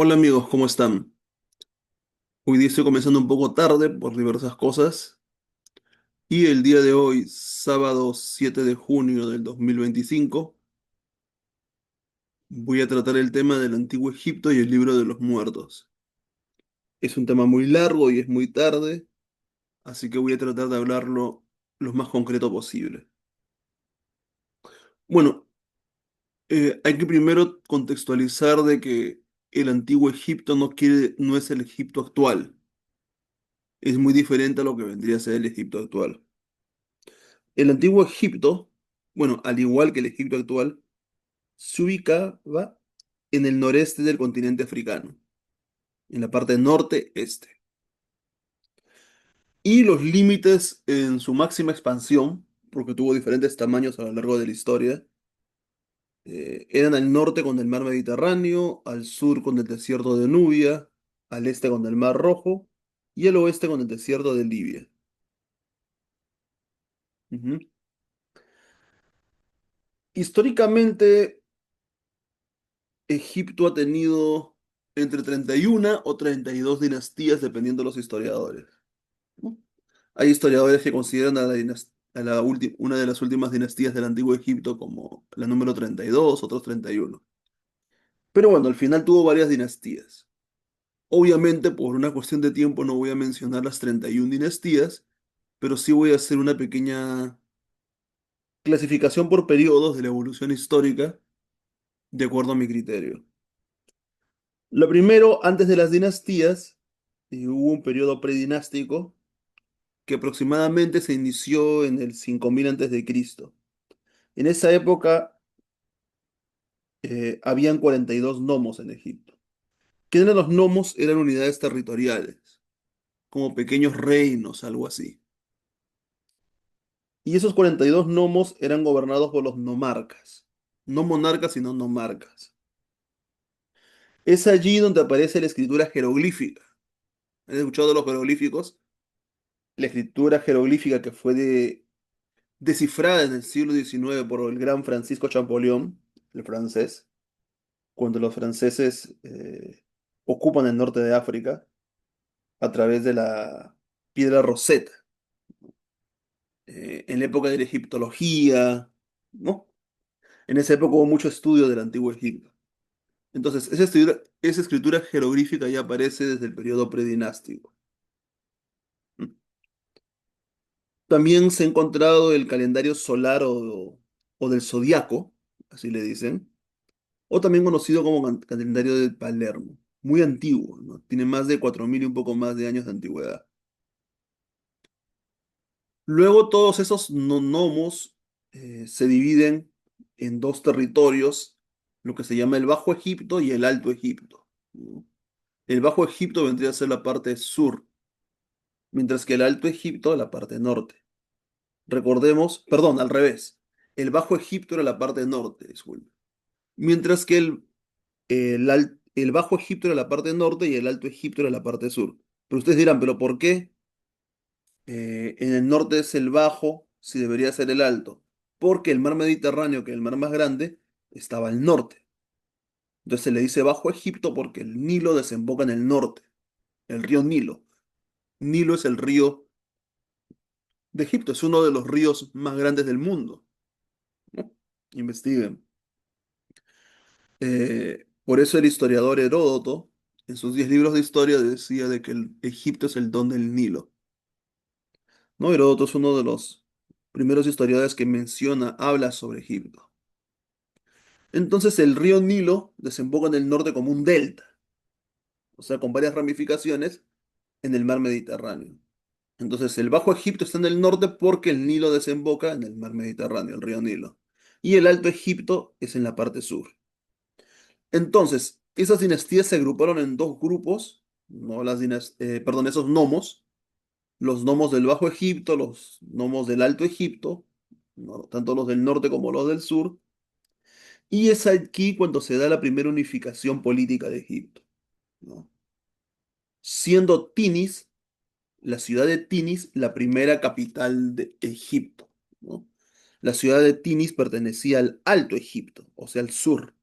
Hola amigos, ¿cómo están? Hoy día estoy comenzando un poco tarde por diversas cosas y el día de hoy, sábado 7 de junio del 2025, voy a tratar el tema del Antiguo Egipto y el Libro de los Muertos. Es un tema muy largo y es muy tarde, así que voy a tratar de hablarlo lo más concreto posible. Bueno, hay que primero contextualizar de que el Antiguo Egipto no es el Egipto actual, es muy diferente a lo que vendría a ser el Egipto actual. El antiguo Egipto, bueno, al igual que el Egipto actual, se ubicaba en el noreste del continente africano, en la parte norte-este. Y los límites en su máxima expansión, porque tuvo diferentes tamaños a lo largo de la historia, eran al norte con el mar Mediterráneo, al sur con el desierto de Nubia, al este con el mar Rojo y al oeste con el desierto de Libia. Ujú. Históricamente, Egipto ha tenido entre 31 o 32 dinastías, dependiendo de los historiadores, ¿no? Hay historiadores que consideran una de las últimas dinastías del Antiguo Egipto como la número 32, otros 31. Pero bueno, al final tuvo varias dinastías. Obviamente, por una cuestión de tiempo, no voy a mencionar las 31 dinastías, pero sí voy a hacer una pequeña clasificación por periodos de la evolución histórica, de acuerdo a mi criterio. Lo primero, antes de las dinastías, hubo un periodo predinástico que aproximadamente se inició en el 5000 antes de Cristo. En esa época habían 42 nomos en Egipto. ¿Qué eran los nomos? Eran unidades territoriales, como pequeños reinos, algo así. Y esos 42 nomos eran gobernados por los nomarcas. No monarcas, sino nomarcas. Es allí donde aparece la escritura jeroglífica. ¿Han escuchado de los jeroglíficos? La escritura jeroglífica que fue descifrada en el siglo XIX por el gran Francisco Champollion, el francés, cuando los franceses ocupan el norte de África a través de la piedra Rosetta, en la época de la egiptología, ¿no? En esa época hubo mucho estudio del antiguo Egipto. Entonces, esa escritura jeroglífica ya aparece desde el periodo predinástico. También se ha encontrado el calendario solar o del zodiaco, así le dicen, o también conocido como calendario de Palermo, muy antiguo, ¿no? Tiene más de 4000 y un poco más de años de antigüedad. Luego todos esos nomos se dividen en dos territorios, lo que se llama el Bajo Egipto y el Alto Egipto, ¿no? El Bajo Egipto vendría a ser la parte sur, mientras que el Alto Egipto la parte norte. Recordemos, perdón, al revés. El Bajo Egipto era la parte norte, disculpe. Mientras que el Bajo Egipto era la parte norte y el Alto Egipto era la parte sur. Pero ustedes dirán, ¿pero por qué en el norte es el Bajo si debería ser el Alto? Porque el mar Mediterráneo, que es el mar más grande, estaba al norte. Entonces se le dice Bajo Egipto porque el Nilo desemboca en el norte, el río Nilo. Nilo es el río de Egipto, es uno de los ríos más grandes del mundo, ¿no? Investiguen. Por eso el historiador Heródoto, en sus 10 libros de historia, decía de que Egipto es el don del Nilo, ¿no? Heródoto es uno de los primeros historiadores que habla sobre Egipto. Entonces el río Nilo desemboca en el norte como un delta, o sea, con varias ramificaciones en el mar Mediterráneo. Entonces el Bajo Egipto está en el norte porque el Nilo desemboca en el mar Mediterráneo, el río Nilo. Y el Alto Egipto es en la parte sur. Entonces, esas dinastías se agruparon en dos grupos, no perdón, esos nomos, los nomos del Bajo Egipto, los nomos del Alto Egipto, ¿no? Tanto los del norte como los del sur, y es aquí cuando se da la primera unificación política de Egipto, ¿no? Siendo Tinis, la ciudad de Tinis, la primera capital de Egipto, ¿no? La ciudad de Tinis pertenecía al Alto Egipto, o sea, al sur,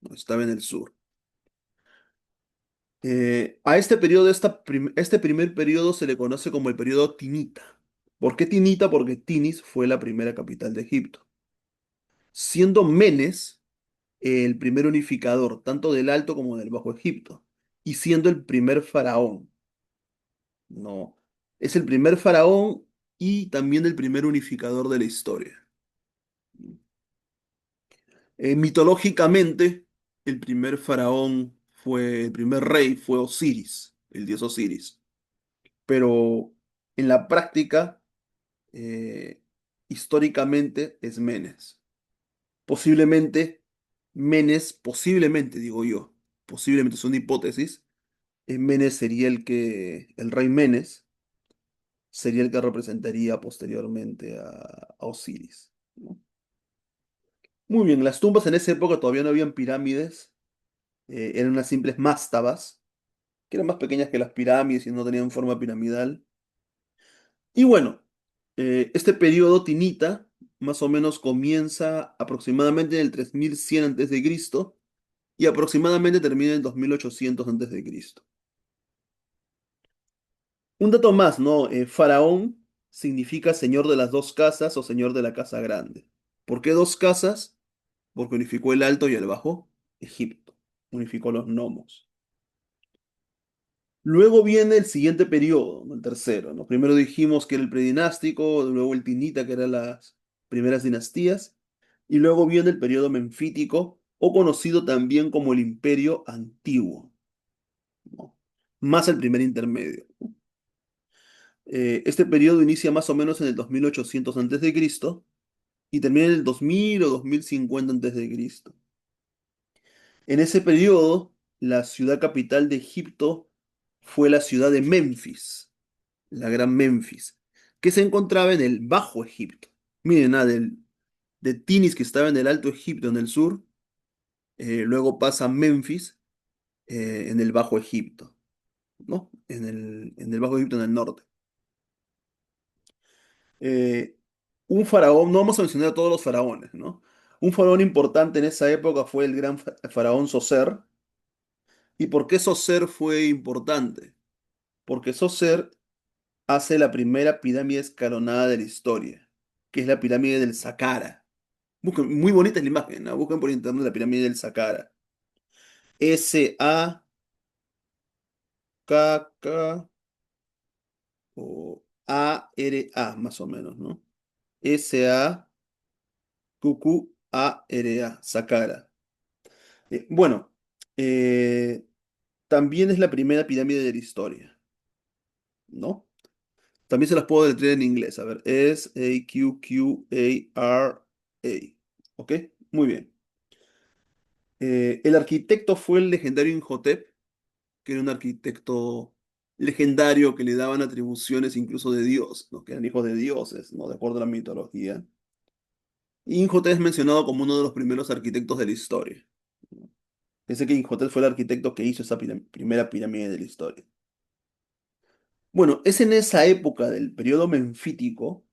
no estaba en el sur. A este periodo, este primer periodo se le conoce como el periodo tinita. ¿Por qué tinita? Porque Tinis fue la primera capital de Egipto. Siendo Menes el primer unificador, tanto del Alto como del Bajo Egipto, y siendo el primer faraón. No, es el primer faraón y también el primer unificador de la historia. Mitológicamente, el primer faraón el primer rey fue Osiris, el dios Osiris. Pero en la práctica, eh, históricamente es Menes. Posiblemente, Menes, posiblemente digo yo, posiblemente es una hipótesis, Menes sería el rey Menes sería el que representaría posteriormente a Osiris, ¿no? Muy bien, las tumbas en esa época todavía no habían pirámides, eran unas simples mastabas, que eran más pequeñas que las pirámides y no tenían forma piramidal. Y bueno, este periodo tinita más o menos comienza aproximadamente en el 3100 a.C. y aproximadamente termina en 2800 a.C. Un dato más, ¿no? Faraón significa señor de las dos casas o señor de la casa grande. ¿Por qué dos casas? Porque unificó el Alto y el Bajo Egipto, unificó los nomos. Luego viene el siguiente periodo, ¿no? El tercero, ¿no? Primero dijimos que era el predinástico, luego el tinita, que eran las primeras dinastías, y luego viene el periodo menfítico, o conocido también como el Imperio Antiguo, ¿no? Más el primer intermedio. Este periodo inicia más o menos en el 2800 a.C. y termina en el 2000 o 2050 a.C. En ese periodo, la ciudad capital de Egipto fue la ciudad de Memphis, la gran Memphis, que se encontraba en el Bajo Egipto. Miren, de Tinis, que estaba en el Alto Egipto, en el sur, luego pasa a Memphis, en el Bajo Egipto, ¿no? En el Bajo Egipto, en el norte. Eh, un faraón, no vamos a mencionar a todos los faraones, ¿no? Un faraón importante en esa época fue el gran faraón Soser. ¿Y por qué Soser fue importante? Porque Soser hace la primera pirámide escalonada de la historia, que es la pirámide del Saqqara. Busquen, muy bonita es la imagen, ¿no? Busquen por internet la pirámide del Saqqara. Saqqara o A-R-A, más o menos, ¿no? Saqqara, Saqqara. Bueno, eh, también es la primera pirámide de la historia, ¿no? También se las puedo deletrear en inglés. A ver, es Aqara. ¿Ok? Muy bien. El arquitecto fue el legendario Imhotep, que era un arquitecto legendario que le daban atribuciones incluso de Dios, ¿no? Que eran hijos de dioses, ¿no? De acuerdo a la mitología. Y Imhotep es mencionado como uno de los primeros arquitectos de la historia. Pensé que Imhotep fue el arquitecto que hizo esa primera pirámide de la historia. Bueno, es en esa época del periodo menfítico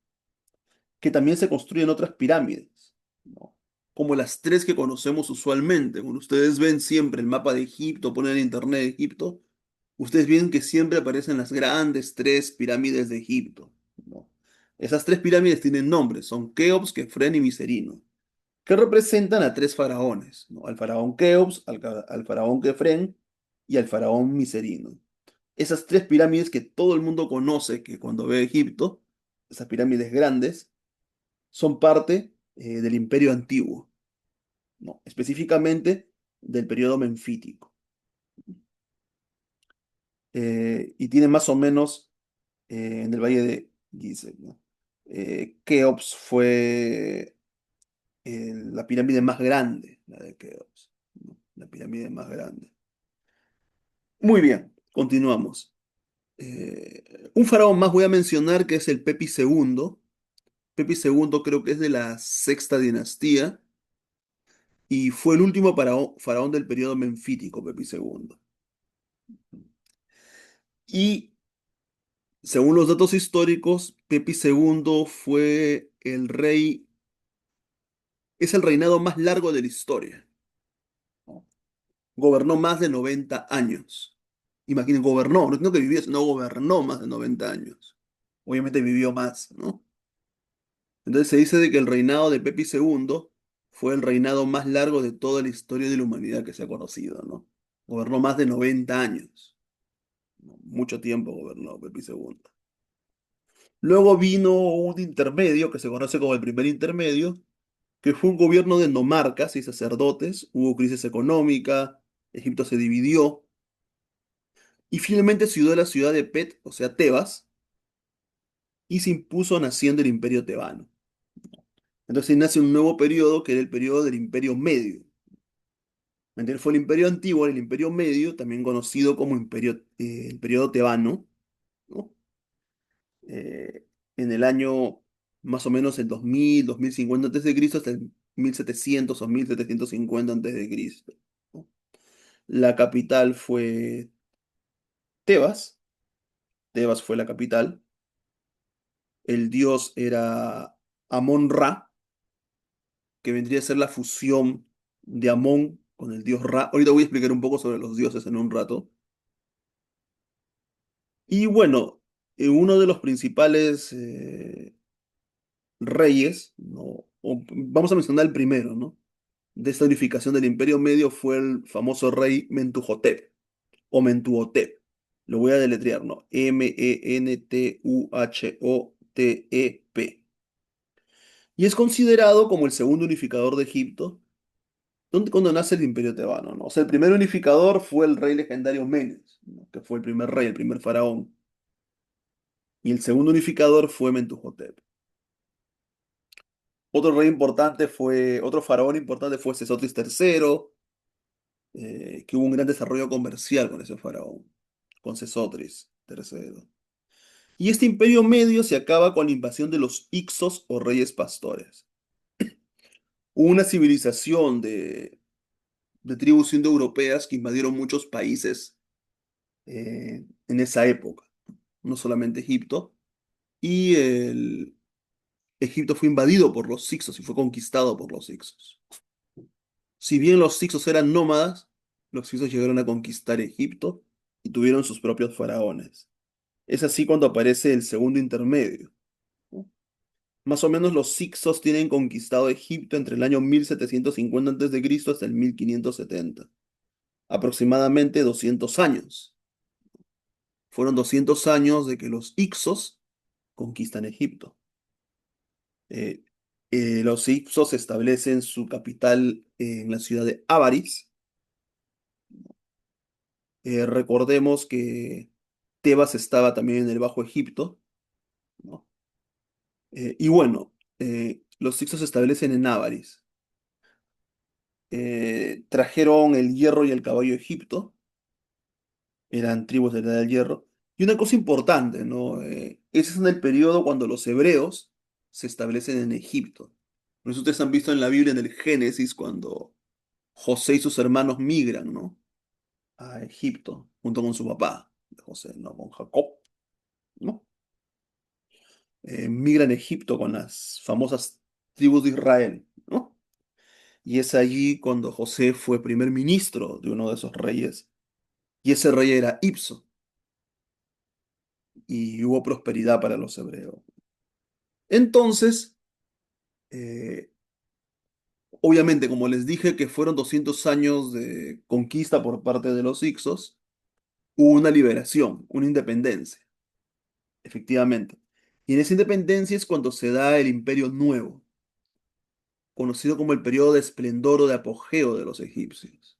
que también se construyen otras pirámides, ¿no? Como las tres que conocemos usualmente. Cuando ustedes ven siempre el mapa de Egipto, ponen en internet Egipto, ustedes ven que siempre aparecen las grandes tres pirámides de Egipto, ¿no? Esas tres pirámides tienen nombres, son Keops, Kefren y Miserino, que representan a tres faraones, ¿no? Al faraón Keops, al faraón Kefren y al faraón Miserino. Esas tres pirámides que todo el mundo conoce, que cuando ve Egipto, esas pirámides grandes, son parte del Imperio Antiguo, ¿no? Específicamente del periodo menfítico. Y tiene más o menos en el Valle de Gizeh, ¿no? Keops fue la pirámide más grande, la de Keops, ¿no? La pirámide más grande. Muy bien, continuamos. Un faraón más voy a mencionar que es el Pepi II. Pepi II creo que es de la sexta dinastía y fue el último faraón del periodo menfítico, Pepi II. Y según los datos históricos, Pepi II es el reinado más largo de la historia, ¿no? Gobernó más de 90 años. Imaginen, gobernó, no que vivió, sino gobernó más de 90 años. Obviamente vivió más, ¿no? Entonces se dice de que el reinado de Pepi II fue el reinado más largo de toda la historia de la humanidad que se ha conocido, ¿no? Gobernó más de 90 años. ¿No? Mucho tiempo gobernó Pepi II. Luego vino un intermedio que se conoce como el primer intermedio, que fue un gobierno de nomarcas y sacerdotes. Hubo crisis económica, Egipto se dividió y finalmente se unió a la ciudad de Pet, o sea, Tebas, y se impuso naciendo el imperio tebano. Entonces nace un nuevo periodo que era el periodo del imperio medio. ¿Me entiendes? Fue el imperio antiguo, el imperio medio, también conocido como el periodo tebano, ¿no? Eh, en el año más o menos el 2000, 2050 antes de Cristo hasta el 1700 o 1750 antes de Cristo, ¿no? La capital fue Tebas. Tebas fue la capital. El dios era Amón-Ra, que vendría a ser la fusión de Amón con el dios Ra. Ahorita voy a explicar un poco sobre los dioses en un rato. Y bueno, uno de los principales reyes, ¿no? Vamos a mencionar el primero, ¿no? De esta unificación del Imperio Medio fue el famoso rey Mentuhotep o Mentuhotep. Lo voy a deletrear, ¿no? Mentuhotep. Y es considerado como el segundo unificador de Egipto, donde cuando nace el Imperio Tebano, ¿no? O sea, el primer unificador fue el rey legendario Menes, ¿no? Que fue el primer rey, el primer faraón. Y el segundo unificador fue Mentuhotep. Otro faraón importante fue Sesostris III, que hubo un gran desarrollo comercial con ese faraón, con Sesostris III. Y este imperio medio se acaba con la invasión de los Hicsos o reyes pastores. Hubo una civilización de tribus indoeuropeas que invadieron muchos países en esa época, no solamente Egipto, y Egipto fue invadido por los Hicsos y fue conquistado por los Hicsos. Si bien los Hicsos eran nómadas, los Hicsos llegaron a conquistar Egipto y tuvieron sus propios faraones. Es así cuando aparece el segundo intermedio, ¿no? Más o menos los Hicsos tienen conquistado Egipto entre el año 1750 a.C. hasta el 1570, aproximadamente 200 años. Fueron 200 años de que los Hicsos conquistan Egipto. Eh, los Hicsos establecen su capital en la ciudad de Avaris. Recordemos que Tebas estaba también en el Bajo Egipto, ¿no? Y bueno, los Hicsos se establecen en Avaris. Trajeron el hierro y el caballo a Egipto, eran tribus de la Edad del Hierro. Y una cosa importante, ¿no? Ese es en el periodo cuando los hebreos se establecen en Egipto. Por eso ustedes han visto en la Biblia, en el Génesis, cuando José y sus hermanos migran, ¿no? A Egipto, junto con su papá, José, ¿no? Con Jacob, ¿no? Migran a Egipto con las famosas tribus de Israel, ¿no? Y es allí cuando José fue primer ministro de uno de esos reyes. Y ese rey era Ipso. Y hubo prosperidad para los hebreos. Entonces, eh, obviamente, como les dije que fueron 200 años de conquista por parte de los Hicsos, hubo una liberación, una independencia, efectivamente. Y en esa independencia es cuando se da el Imperio Nuevo, conocido como el periodo de esplendor o de apogeo de los egipcios.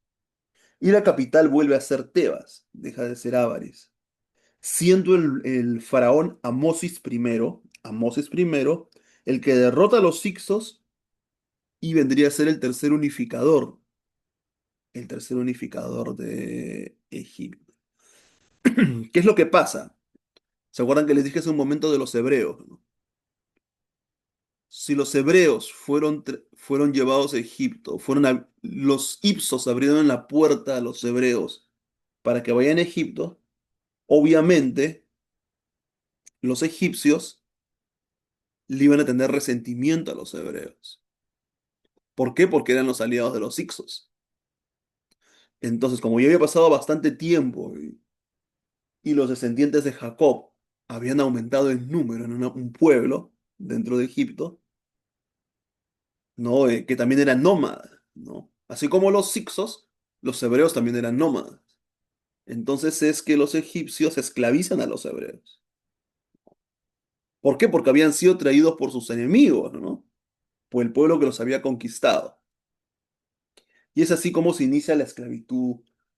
Y la capital vuelve a ser Tebas, deja de ser Avaris, siendo el faraón Amosis I, el que derrota a los Hicsos y vendría a ser el tercer unificador de Egipto. ¿Qué es lo que pasa? ¿Se acuerdan que les dije hace un momento de los hebreos, ¿no? Si los hebreos fueron llevados a Egipto, los Hicsos abrieron la puerta a los hebreos para que vayan a Egipto, obviamente los egipcios le iban a tener resentimiento a los hebreos. ¿Por qué? Porque eran los aliados de los Hicsos. Entonces, como ya había pasado bastante tiempo y los descendientes de Jacob habían aumentado en número en un pueblo dentro de Egipto, ¿no? Que también eran nómadas, ¿no? Así como los hicsos, los hebreos también eran nómadas. Entonces es que los egipcios esclavizan a los hebreos. ¿Por qué? Porque habían sido traídos por sus enemigos, ¿no? Por el pueblo que los había conquistado. Y es así como se inicia la esclavitud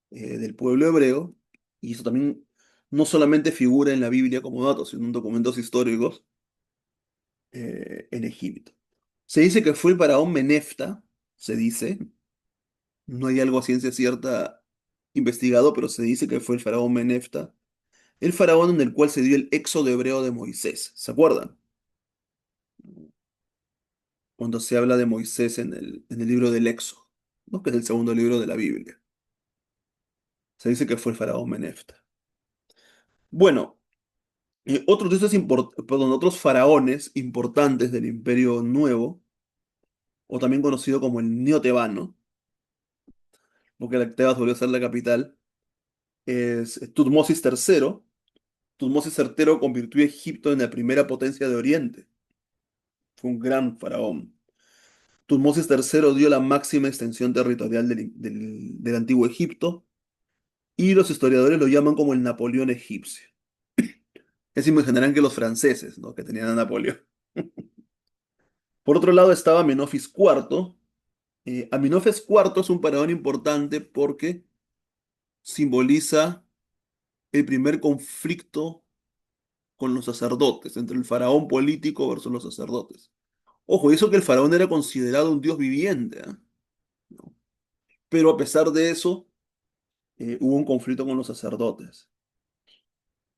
del pueblo hebreo, y eso también no solamente figura en la Biblia como dato, sino en documentos históricos en Egipto. Se dice que fue el faraón Menefta, se dice, no hay algo a ciencia cierta investigado, pero se dice que fue el faraón Menefta, el faraón en el cual se dio el éxodo hebreo de Moisés, ¿se acuerdan? Cuando se habla de Moisés en el libro del Éxodo, ¿no? Que es el segundo libro de la Biblia. Se dice que fue el faraón Menefta. Bueno, otros de estos otros faraones importantes del Imperio Nuevo, o también conocido como el Neotebano, porque la Tebas volvió a ser la capital, es Tutmosis III. Tutmosis III convirtió a Egipto en la primera potencia de Oriente. Fue un gran faraón. Tutmosis III dio la máxima extensión territorial del antiguo Egipto y los historiadores lo llaman como el Napoleón egipcio. Es imaginarán que los franceses, ¿no? Que tenían a Napoleón. Por otro lado estaba Amenofis IV. Amenofis IV es un faraón importante porque simboliza el primer conflicto con los sacerdotes, entre el faraón político versus los sacerdotes. Ojo, y eso que el faraón era considerado un dios viviente, ¿ah? ¿No? Pero a pesar de eso, hubo un conflicto con los sacerdotes.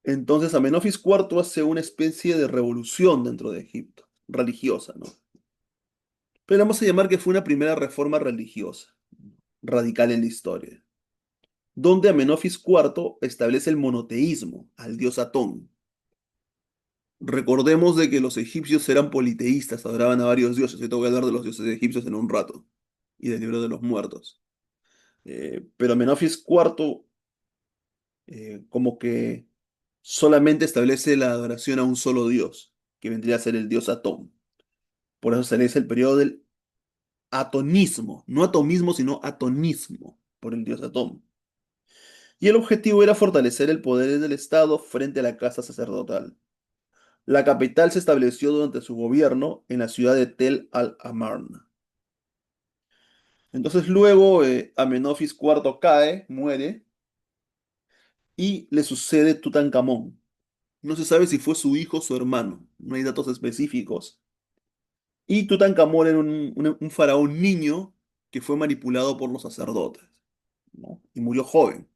Entonces Amenofis IV hace una especie de revolución dentro de Egipto, religiosa, ¿no? Pero vamos a llamar que fue una primera reforma religiosa, radical en la historia, donde Amenofis IV establece el monoteísmo al dios Atón. Recordemos de que los egipcios eran politeístas, adoraban a varios dioses. Yo te voy a hablar de los dioses egipcios en un rato y del libro de los muertos. Pero Amenofis IV como que solamente establece la adoración a un solo dios, que vendría a ser el dios Atón. Por eso se le dice el periodo del atonismo, no atomismo, sino atonismo, por el dios Atón. Y el objetivo era fortalecer el poder del Estado frente a la casa sacerdotal. La capital se estableció durante su gobierno en la ciudad de Tel al-Amarna. Entonces luego Amenofis IV cae, muere, y le sucede Tutankamón. No se sabe si fue su hijo o su hermano, no hay datos específicos. Y Tutankamón era un faraón niño que fue manipulado por los sacerdotes, ¿no? Y murió joven,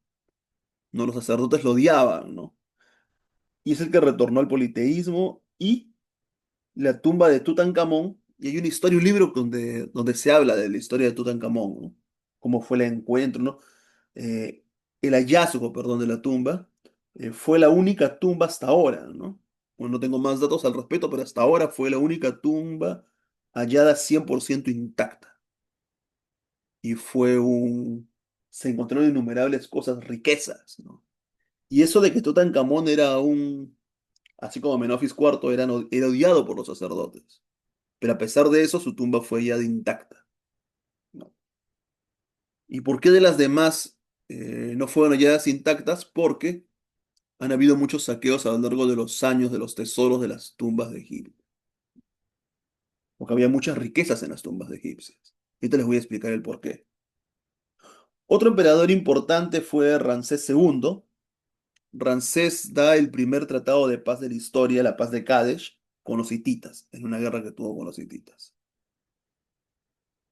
¿no? Los sacerdotes lo odiaban, ¿no? Y es el que retornó al politeísmo y la tumba de Tutankamón, y hay una historia, un libro donde se habla de la historia de Tutankamón, ¿no? Cómo fue el encuentro, ¿no? Eh, el hallazgo, perdón, de la tumba, fue la única tumba hasta ahora, ¿no? Bueno, no tengo más datos al respecto, pero hasta ahora fue la única tumba hallada 100% intacta. Y se encontraron innumerables cosas, riquezas, ¿no? Y eso de que Tutankamón así como Menofis IV, era odiado por los sacerdotes. Pero a pesar de eso, su tumba fue hallada intacta, ¿no? ¿Y por qué de las demás no fueron halladas intactas? Porque han habido muchos saqueos a lo largo de los años de los tesoros de las tumbas de Egipto. Porque había muchas riquezas en las tumbas de egipcios. Y te les voy a explicar el por qué. Otro emperador importante fue Ramsés II. Ramsés da el primer tratado de paz de la historia, la paz de Kadesh, con los hititas, en una guerra que tuvo con los hititas.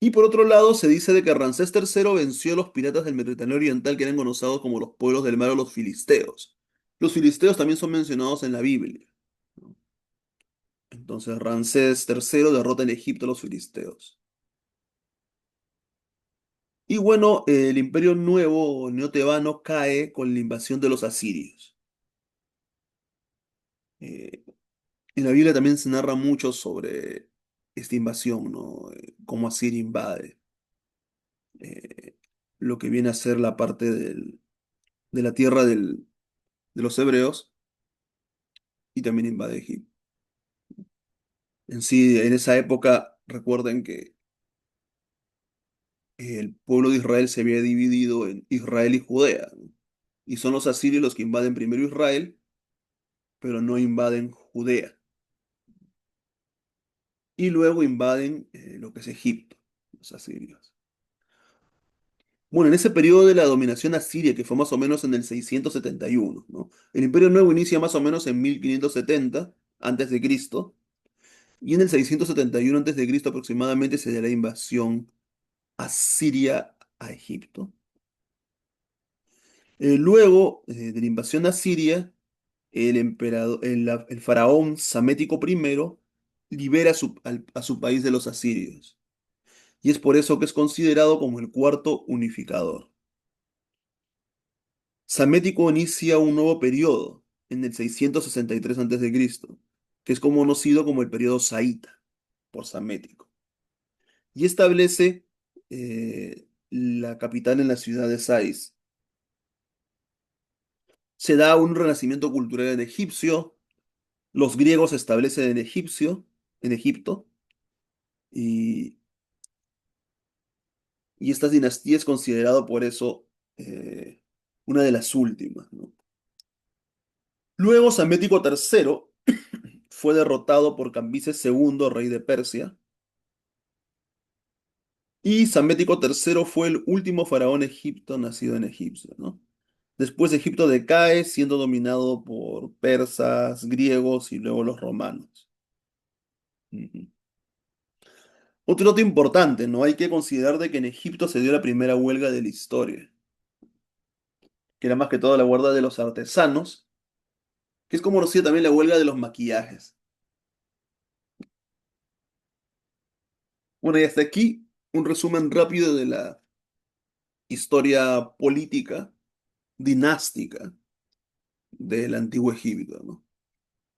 Y por otro lado, se dice de que Ramsés III venció a los piratas del Mediterráneo Oriental que eran conocidos como los pueblos del mar o los filisteos. Los filisteos también son mencionados en la Biblia, ¿no? Entonces Ramsés III derrota en Egipto a los filisteos. Y bueno, el imperio nuevo neotebano cae con la invasión de los asirios. Eh, en la Biblia también se narra mucho sobre esta invasión, ¿no? Cómo Asiria invade eh, lo que viene a ser la parte de la tierra de los hebreos y también invade Egipto. En sí, en esa época, recuerden que el pueblo de Israel se había dividido en Israel y Judea, ¿no? Y son los asirios los que invaden primero Israel, pero no invaden Judea. Y luego invaden lo que es Egipto, los asirios. Bueno, en ese periodo de la dominación asiria, que fue más o menos en el 671, ¿no? El Imperio Nuevo inicia más o menos en 1570 antes de Cristo, y en el 671 antes de Cristo aproximadamente se da la invasión asiria a Egipto. Luego de la invasión asiria, el faraón Samético I libera a su país de los asirios, y es por eso que es considerado como el cuarto unificador. Samético inicia un nuevo periodo en el 663 a.C., que es conocido como el periodo saíta, por Samético, y establece la capital en la ciudad de Sais. Se da un renacimiento cultural en egipcio, los griegos se establecen en Egipto, y, y esta dinastía es considerado por eso eh, una de las últimas, ¿no? Luego Samético III fue derrotado por Cambises II, rey de Persia, y Samético III fue el último faraón egipto nacido en Egipto, ¿no? Después Egipto decae siendo dominado por persas, griegos y luego los romanos. Ujú. Otro dato importante, ¿no? Hay que considerar de que en Egipto se dio la primera huelga de la historia, que era más que todo la huelga de los artesanos, que es como conocida también la huelga de los maquillajes. Bueno, y hasta aquí un resumen rápido de la historia política, dinástica del antiguo Egipto, ¿no?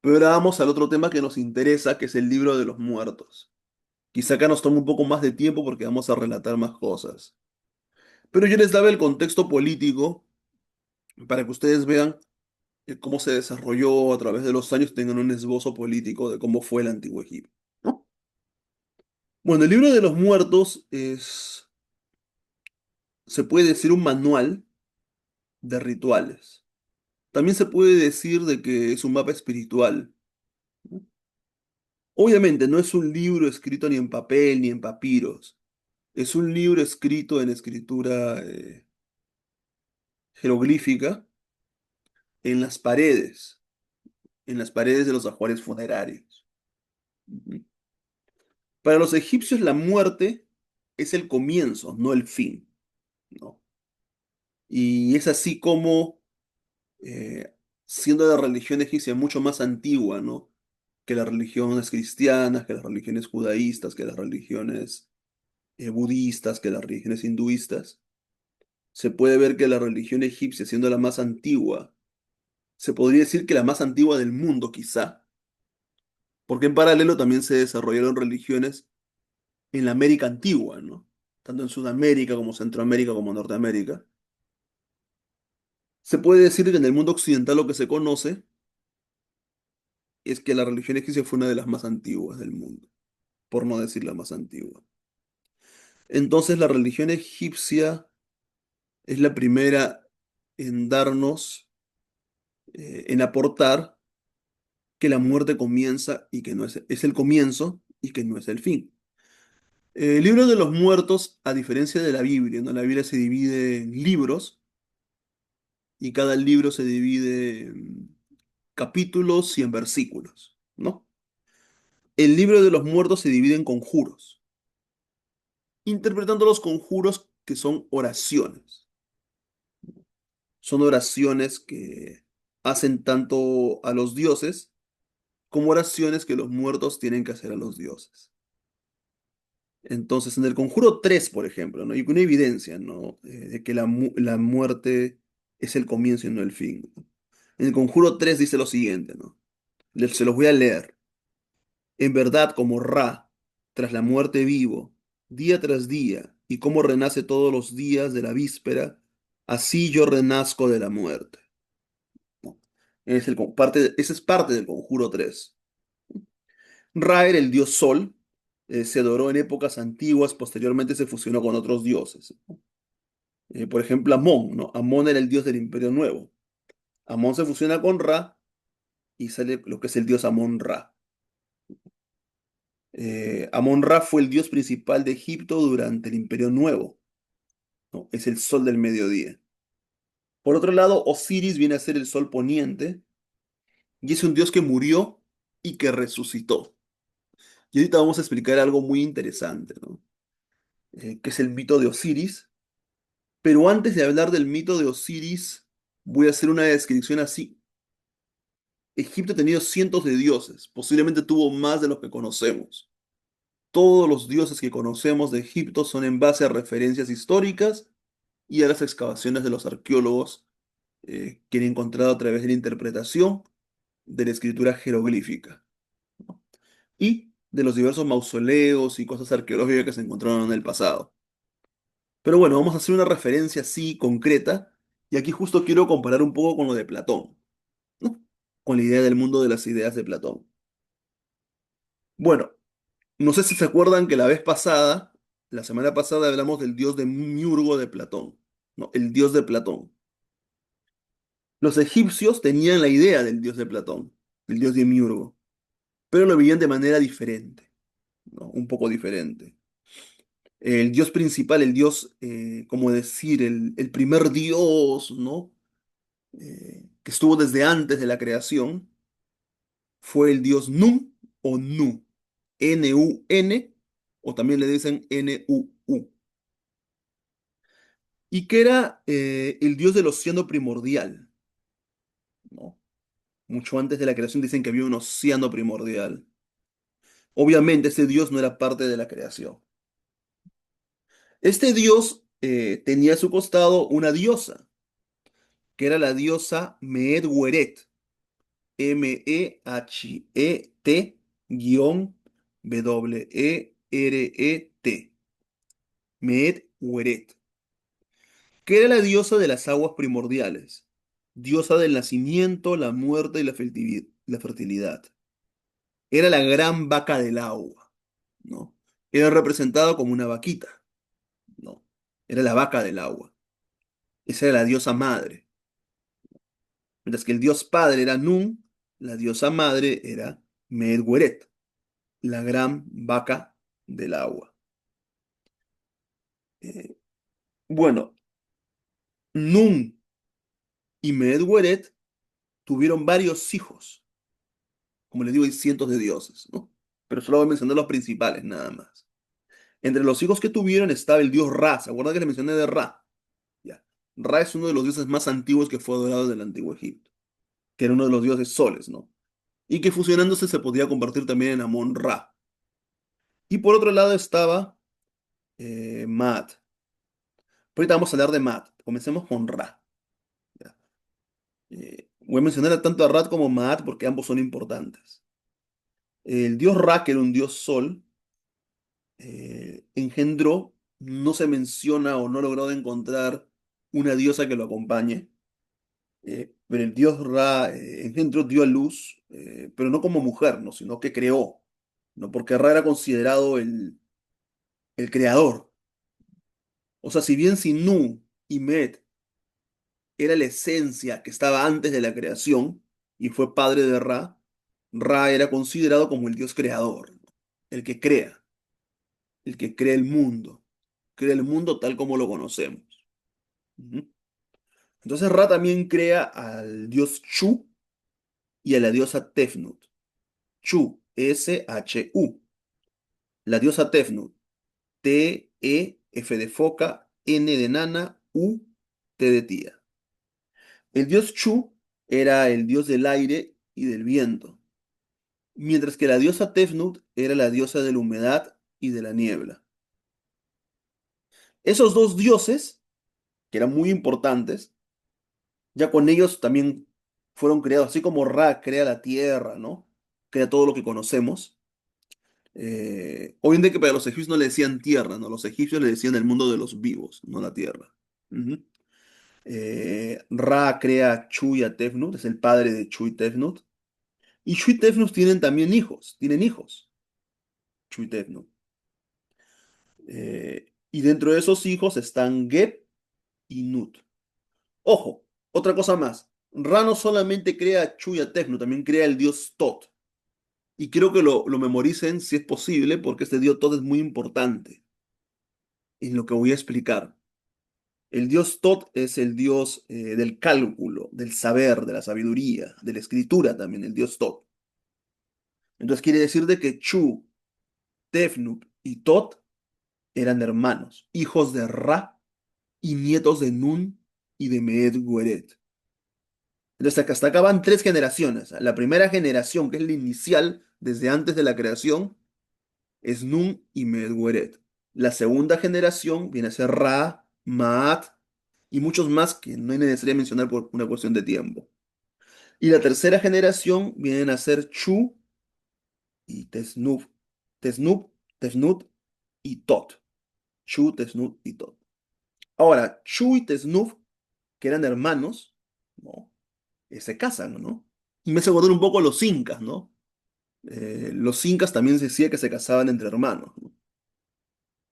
Pero ahora vamos al otro tema que nos interesa, que es el libro de los muertos. Quizá acá nos tome un poco más de tiempo porque vamos a relatar más cosas. Pero yo les daba el contexto político para que ustedes vean cómo se desarrolló a través de los años, tengan un esbozo político de cómo fue el antiguo Egipto, ¿no? Bueno, el libro de los muertos se puede decir un manual de rituales. También se puede decir de que es un mapa espiritual, ¿no? Obviamente no es un libro escrito ni en papel ni en papiros. Es un libro escrito en escritura jeroglífica en las paredes de los ajuares funerarios. Ujú. Para los egipcios la muerte es el comienzo, no el fin, ¿no? Y es así como, eh, siendo la religión egipcia mucho más antigua, ¿no? Que las religiones cristianas, que las religiones judaístas, que las religiones budistas, que las religiones hinduistas, se puede ver que la religión egipcia, siendo la más antigua, se podría decir que la más antigua del mundo, quizá, porque en paralelo también se desarrollaron religiones en la América antigua, ¿no? Tanto en Sudamérica como Centroamérica como Norteamérica. Se puede decir que en el mundo occidental lo que se conoce es que la religión egipcia fue una de las más antiguas del mundo, por no decir la más antigua. Entonces la religión egipcia es la primera en darnos, en aportar que la muerte comienza y que no es el comienzo y que no es el fin. El libro de los muertos, a diferencia de la Biblia, ¿no? La Biblia se divide en libros y cada libro se divide en capítulos y en versículos, ¿no? El libro de los muertos se divide en conjuros, interpretando los conjuros que son oraciones. Son oraciones que hacen tanto a los dioses como oraciones que los muertos tienen que hacer a los dioses. Entonces, en el Conjuro 3, por ejemplo, ¿no? Hay una evidencia, ¿no? De que la muerte es el comienzo y no el fin, ¿no? En el Conjuro 3 dice lo siguiente, ¿no? Se los voy a leer. En verdad, como Ra, tras la muerte vivo, día tras día, y como renace todos los días de la víspera, así yo renazco de la muerte, ¿no? Ese es parte del Conjuro 3. Ra era el dios Sol, se adoró en épocas antiguas, posteriormente se fusionó con otros dioses. Por ejemplo, Amón, ¿no? Amón era el dios del Imperio Nuevo. Amón se fusiona con Ra y sale lo que es el dios Amón-Ra. Amón-Ra fue el dios principal de Egipto durante el Imperio Nuevo, ¿no? Es el sol del mediodía. Por otro lado, Osiris viene a ser el sol poniente y es un dios que murió y que resucitó. Y ahorita vamos a explicar algo muy interesante, ¿no? Que es el mito de Osiris. Pero antes de hablar del mito de Osiris, voy a hacer una descripción así. Egipto ha tenido cientos de dioses, posiblemente tuvo más de los que conocemos. Todos los dioses que conocemos de Egipto son en base a referencias históricas y a las excavaciones de los arqueólogos que han encontrado a través de la interpretación de la escritura jeroglífica, ¿no? Y de los diversos mausoleos y cosas arqueológicas que se encontraron en el pasado. Pero bueno, vamos a hacer una referencia así concreta y aquí justo quiero comparar un poco con lo de Platón, ¿no? Con la idea del mundo de las ideas de Platón. Bueno, no sé si se acuerdan que la semana pasada hablamos del dios de Miurgo de Platón, ¿no? El dios de Platón. Los egipcios tenían la idea del dios de Platón, el dios de Miurgo, pero lo veían de manera diferente, ¿no? Un poco diferente. El dios principal, el dios, como decir, el primer dios, ¿no? Que estuvo desde antes de la creación, fue el dios Nun o Nu, N-U-N, o también le dicen N-U-U, y que era el dios del océano primordial, ¿no? Mucho antes de la creación dicen que había un océano primordial. Obviamente ese dios no era parte de la creación. Este dios tenía a su costado una diosa, que era la diosa Mehet-Weret, Mehet-W-E-R-E-T, Mehet-Weret, que era la diosa de las aguas primordiales, diosa del nacimiento, la muerte y la fertilidad. Era la gran vaca del agua, ¿no? Era representada como una vaquita, ¿no? Era la vaca del agua. Esa era la diosa madre. Mientras que el dios padre era Nun, la diosa madre era Medweret, la gran vaca del agua. Eh, bueno, Nun y Medweret tuvieron varios hijos. Como les digo, hay cientos de dioses, ¿no? Pero solo voy a mencionar los principales, nada más. Entre los hijos que tuvieron estaba el dios Ra. ¿Se acuerdan que les mencioné de Ra? Ya. Ra es uno de los dioses más antiguos que fue adorado en el antiguo Egipto, que era uno de los dioses soles, ¿no? Y que fusionándose se podía convertir también en Amón-Ra. Y por otro lado estaba Maat. Ahorita vamos a hablar de Maat. Comencemos con Ra. ¿Ya? Voy a mencionar tanto a Ra como Maat porque ambos son importantes. El dios Ra, que era un dios sol, engendró, no se menciona o no ha logrado encontrar una diosa que lo acompañe, pero el dios Ra engendró, dio a luz, pero no como mujer, ¿no? Sino que creó, ¿no? Porque Ra era considerado el creador. O sea, si bien Sinu y Met era la esencia que estaba antes de la creación y fue padre de Ra, Ra era considerado como el dios creador, ¿no? El que crea, el que crea el mundo tal como lo conocemos. Ujú. Entonces Ra también crea al dios Chu y a la diosa Tefnut. Chu, S-H-U. La diosa Tefnut, T-E, F de foca, N de nana, U, T de tía. El dios Chu era el dios del aire y del viento, mientras que la diosa Tefnut era la diosa de la humedad y de la niebla. Esos dos dioses, que eran muy importantes, ya con ellos también fueron creados, así como Ra crea la tierra, ¿no? Crea todo lo que conocemos. Obviamente que para los egipcios no le decían tierra, ¿no? Los egipcios le decían el mundo de los vivos, no la tierra. Ujú. Ra crea Chu y a Tefnut, es el padre de Chu y Tefnut. Y Chu y Tefnut tienen también hijos, Chu y Tefnut. Y dentro de esos hijos están Geb y Nut. Ojo, otra cosa más. Ra no solamente crea a Chu y a Tefnut, también crea el dios Tot. Y quiero que lo memoricen si es posible, porque este dios Tot es muy importante en lo que voy a explicar. El dios Tot es el dios del cálculo, del saber, de la sabiduría, de la escritura también, el dios Tot. Entonces quiere decir de que Chu, Tefnut y Tot eran hermanos, hijos de Ra y nietos de Nun y de Meed Gueret. Entonces hasta acá van tres generaciones. La primera generación, que es la inicial, desde antes de la creación, es Nun y Meed Gueret. La segunda generación viene a ser Ra, Maat y muchos más que no es necesario mencionar por una cuestión de tiempo. Y la tercera generación vienen a ser Chu y Tesnuf. Tesnuf, Tefnut y Tot. Chu, Tesnut y Tot. Ahora, Chu y Tesnuf, que eran hermanos, ¿no? Se casan, ¿no? Y me hace acordar un poco a los incas, ¿no? Los incas también se decía que se casaban entre hermanos, ¿no?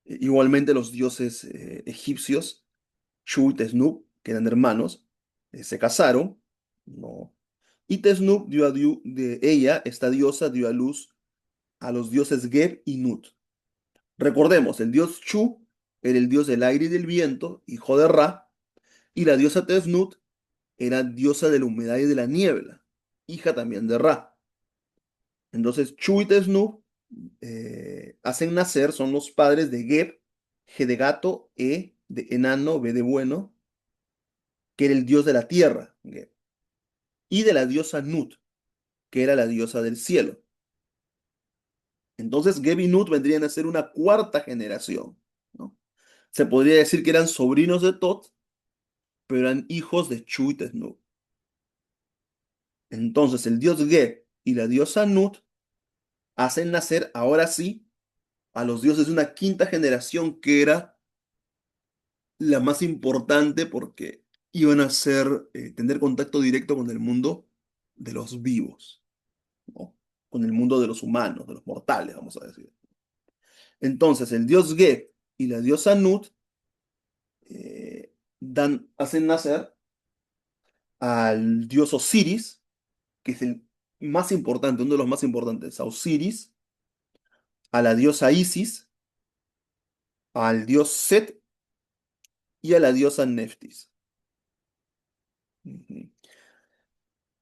Igualmente los dioses egipcios, Shu y Tesnup, que eran hermanos, se casaron, ¿no? Y Tesnup de ella, esta diosa, dio a luz a los dioses Geb y Nut. Recordemos, el dios Shu era el dios del aire y del viento, hijo de Ra, y la diosa Tesnut era diosa de la humedad y de la niebla, hija también de Ra. Entonces, Chu y Tesnub hacen nacer, son los padres de Geb, G de gato, E de enano, B de bueno, que era el dios de la tierra, Geb, y de la diosa Nut, que era la diosa del cielo. Entonces, Geb y Nut vendrían a ser una cuarta generación, ¿no? Se podría decir que eran sobrinos de Tot, pero eran hijos de Chu y Tesnub. Entonces, el dios Geb y la diosa Nut hacen nacer, ahora sí, a los dioses de una quinta generación que era la más importante porque iban a ser, tener contacto directo con el mundo de los vivos, ¿no? Con el mundo de los humanos, de los mortales, vamos a decir. Entonces, el dios Ge y la diosa Nut hacen nacer al dios Osiris, que es el más importante, uno de los más importantes, a Osiris, a la diosa Isis, al dios Set y a la diosa Neftis. Ujú.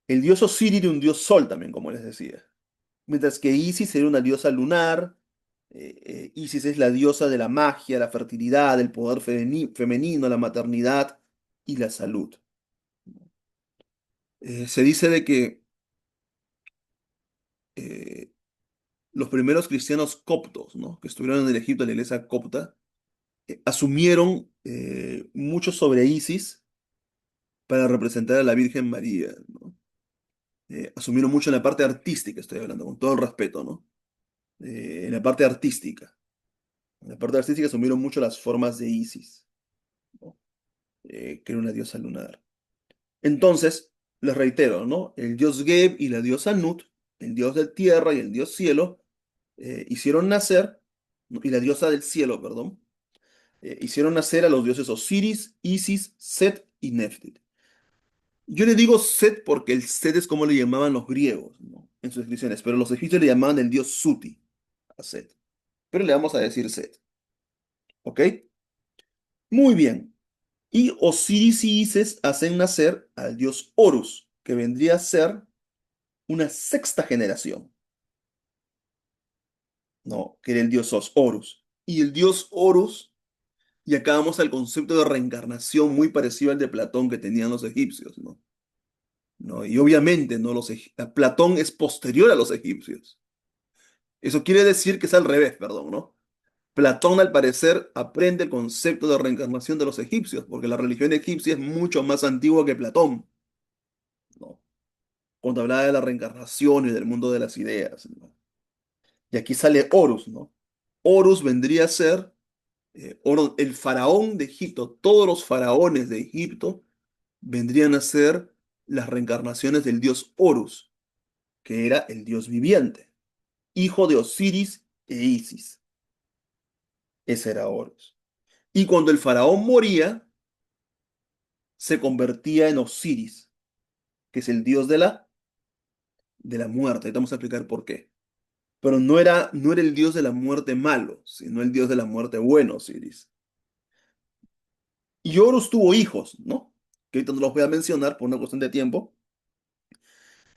El dios Osiris era un dios sol también, como les decía. Mientras que Isis era una diosa lunar, Isis es la diosa de la magia, la fertilidad, el poder femenino, la maternidad y la salud. Se dice de que eh, los primeros cristianos coptos, ¿no? Que estuvieron en el Egipto, en la iglesia copta, asumieron mucho sobre Isis para representar a la Virgen María, ¿no? Asumieron mucho en la parte artística, estoy hablando, con todo el respeto, ¿no? En la parte artística. En la parte artística asumieron mucho las formas de Isis, ¿no? Que era una diosa lunar. Entonces, les reitero, ¿no? El dios Geb y la diosa Nut, el dios de tierra y el dios cielo, hicieron nacer, ¿no? Y la diosa del cielo, perdón, hicieron nacer a los dioses Osiris, Isis, Set y Nephthys. Yo le digo Set porque el Set es como le llamaban los griegos, ¿no? En sus descripciones, pero los egipcios le llamaban el dios Suti a Set. Pero le vamos a decir Set, ¿ok? Muy bien. Y Osiris y Isis hacen nacer al dios Horus, que vendría a ser una sexta generación, ¿no? Que era el dios Horus. Y el dios Horus, y acá vamos al concepto de reencarnación muy parecido al de Platón que tenían los egipcios, ¿no? ¿No? Y obviamente, ¿no? Platón es posterior a los egipcios. Eso quiere decir que es al revés, perdón, ¿no? Platón, al parecer, aprende el concepto de reencarnación de los egipcios, porque la religión egipcia es mucho más antigua que Platón, ¿no? Cuando hablaba de la reencarnación y del mundo de las ideas, ¿no? Y aquí sale Horus, ¿no? Horus vendría a ser el faraón de Egipto. Todos los faraones de Egipto vendrían a ser las reencarnaciones del dios Horus, que era el dios viviente, hijo de Osiris e Isis. Ese era Horus. Y cuando el faraón moría, se convertía en Osiris, que es el dios de la muerte. Ahorita vamos a explicar por qué. Pero no era el dios de la muerte malo, sino el dios de la muerte bueno, Osiris. Y Horus tuvo hijos, ¿no? Que ahorita no los voy a mencionar por una cuestión de tiempo.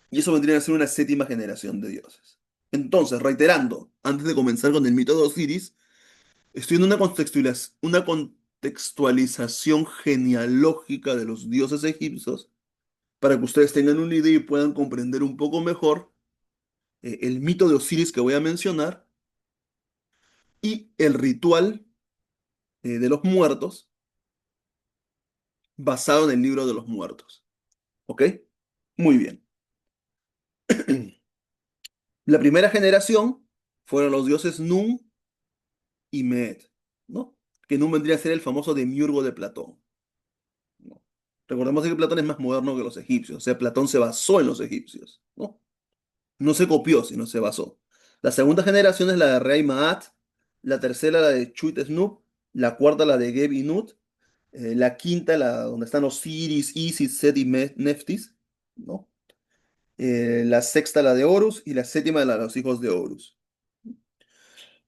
Y eso vendría a ser una séptima generación de dioses. Entonces, reiterando, antes de comenzar con el mito de Osiris, estoy en una contextualización genealógica de los dioses egipcios para que ustedes tengan una idea y puedan comprender un poco mejor el mito de Osiris que voy a mencionar y el ritual de los muertos basado en el libro de los muertos. ¿Ok? Muy bien. La primera generación fueron los dioses Nun y Met, ¿no? Que Nun vendría a ser el famoso demiurgo de Platón, ¿no? Recordemos que Platón es más moderno que los egipcios, o sea, Platón se basó en los egipcios, ¿no? No se copió, sino se basó. La segunda generación es la de Rey Maat, la tercera la de Chut Snup, la cuarta la de Geb y Nut, la quinta la donde están Osiris, Isis, Set y Neftis, ¿no? La sexta la de Horus y la séptima la de los hijos de Horus.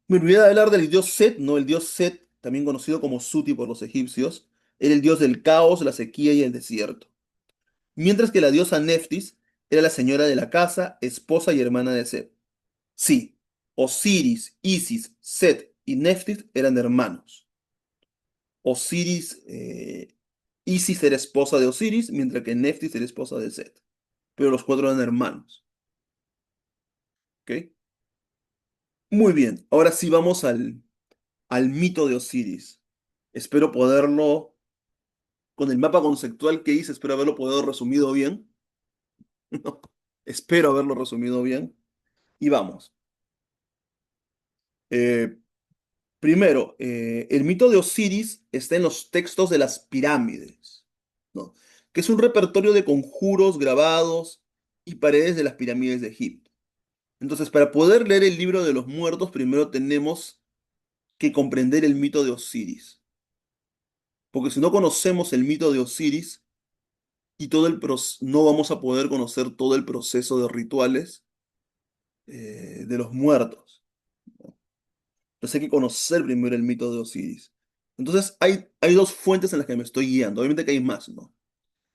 Me olvidé de hablar del dios Set, ¿no? El dios Set, también conocido como Suti por los egipcios, era el dios del caos, la sequía y el desierto. Mientras que la diosa Neftis era la señora de la casa, esposa y hermana de Set. Sí, Osiris, Isis, Set y Neftis eran hermanos. Osiris, Isis era esposa de Osiris, mientras que Neftis era esposa de Set. Pero los cuatro eran hermanos. ¿Ok? Muy bien, ahora sí vamos al mito de Osiris. Espero poderlo, con el mapa conceptual que hice, espero haberlo podido resumido bien. Espero haberlo resumido bien. Y vamos. Eh, Primero, el mito de Osiris está en los textos de las pirámides, ¿no? Que es un repertorio de conjuros, grabados y paredes de las pirámides de Egipto. Entonces, para poder leer el libro de los muertos, primero tenemos que comprender el mito de Osiris. Porque si no conocemos el mito de Osiris y no vamos a poder conocer todo el proceso de rituales de los muertos. Entonces hay que conocer primero el mito de Osiris. Entonces hay dos fuentes en las que me estoy guiando. Obviamente que hay más, ¿no?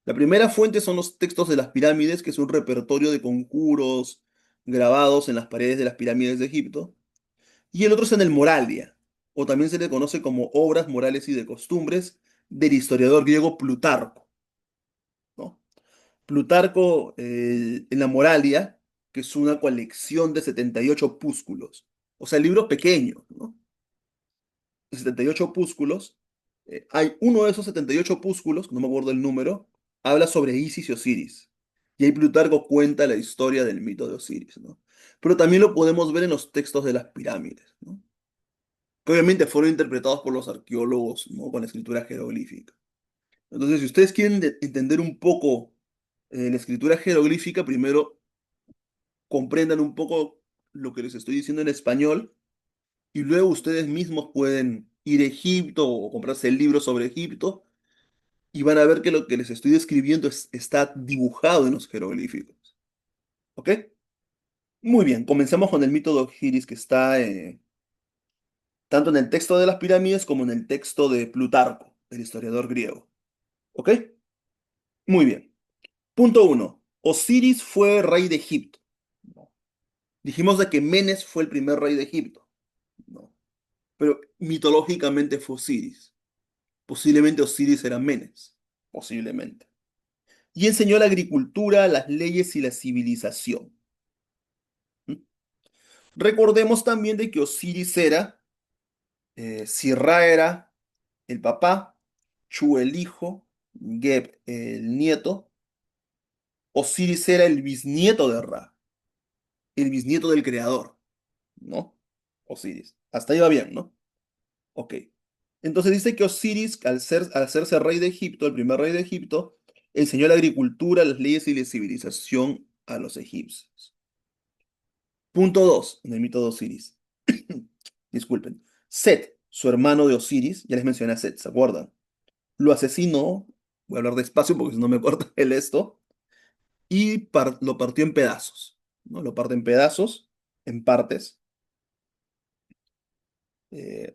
La primera fuente son los textos de las pirámides, que es un repertorio de conjuros grabados en las paredes de las pirámides de Egipto. Y el otro es en el Moralia, o también se le conoce como Obras Morales y de Costumbres del historiador griego Plutarco, ¿no? Plutarco en la Moralia, que es una colección de 78 opúsculos. O sea, libros pequeños, ¿no? De 78 opúsculos. Hay uno de esos 78 opúsculos, no me acuerdo el número, habla sobre Isis y Osiris. Y ahí Plutarco cuenta la historia del mito de Osiris, ¿no? Pero también lo podemos ver en los textos de las pirámides, ¿no? Que obviamente fueron interpretados por los arqueólogos, ¿no? Con la escritura jeroglífica. Entonces, si ustedes quieren entender un poco la escritura jeroglífica, primero comprendan un poco lo que les estoy diciendo en español y luego ustedes mismos pueden ir a Egipto o comprarse el libro sobre Egipto y van a ver que lo que les estoy describiendo está dibujado en los jeroglíficos. ¿Ok? Muy bien, comencemos con el mito de Osiris que está tanto en el texto de las pirámides como en el texto de Plutarco, el historiador griego. ¿Ok? Muy bien. Punto uno. Osiris fue rey de Egipto. No. Dijimos de que Menes fue el primer rey de Egipto. No. Pero mitológicamente fue Osiris. Posiblemente Osiris era Menes. Posiblemente. Y enseñó la agricultura, las leyes y la civilización. ¿Mm? Recordemos también de que Osiris era, Sirra era el papá, Chu el hijo, Geb el nieto, Osiris era el bisnieto de Ra, el bisnieto del creador, ¿no? Osiris. Hasta ahí va bien, ¿no? Ok. Entonces dice que Osiris, al hacerse rey de Egipto, el primer rey de Egipto, enseñó la agricultura, las leyes y la civilización a los egipcios. Punto 2 en el mito de Osiris. Disculpen. Set, su hermano de Osiris, ya les mencioné a Set, ¿se acuerdan? Lo asesinó, voy a hablar despacio porque si no me corta el esto, y lo partió en pedazos, ¿no? Lo parte en pedazos, en partes.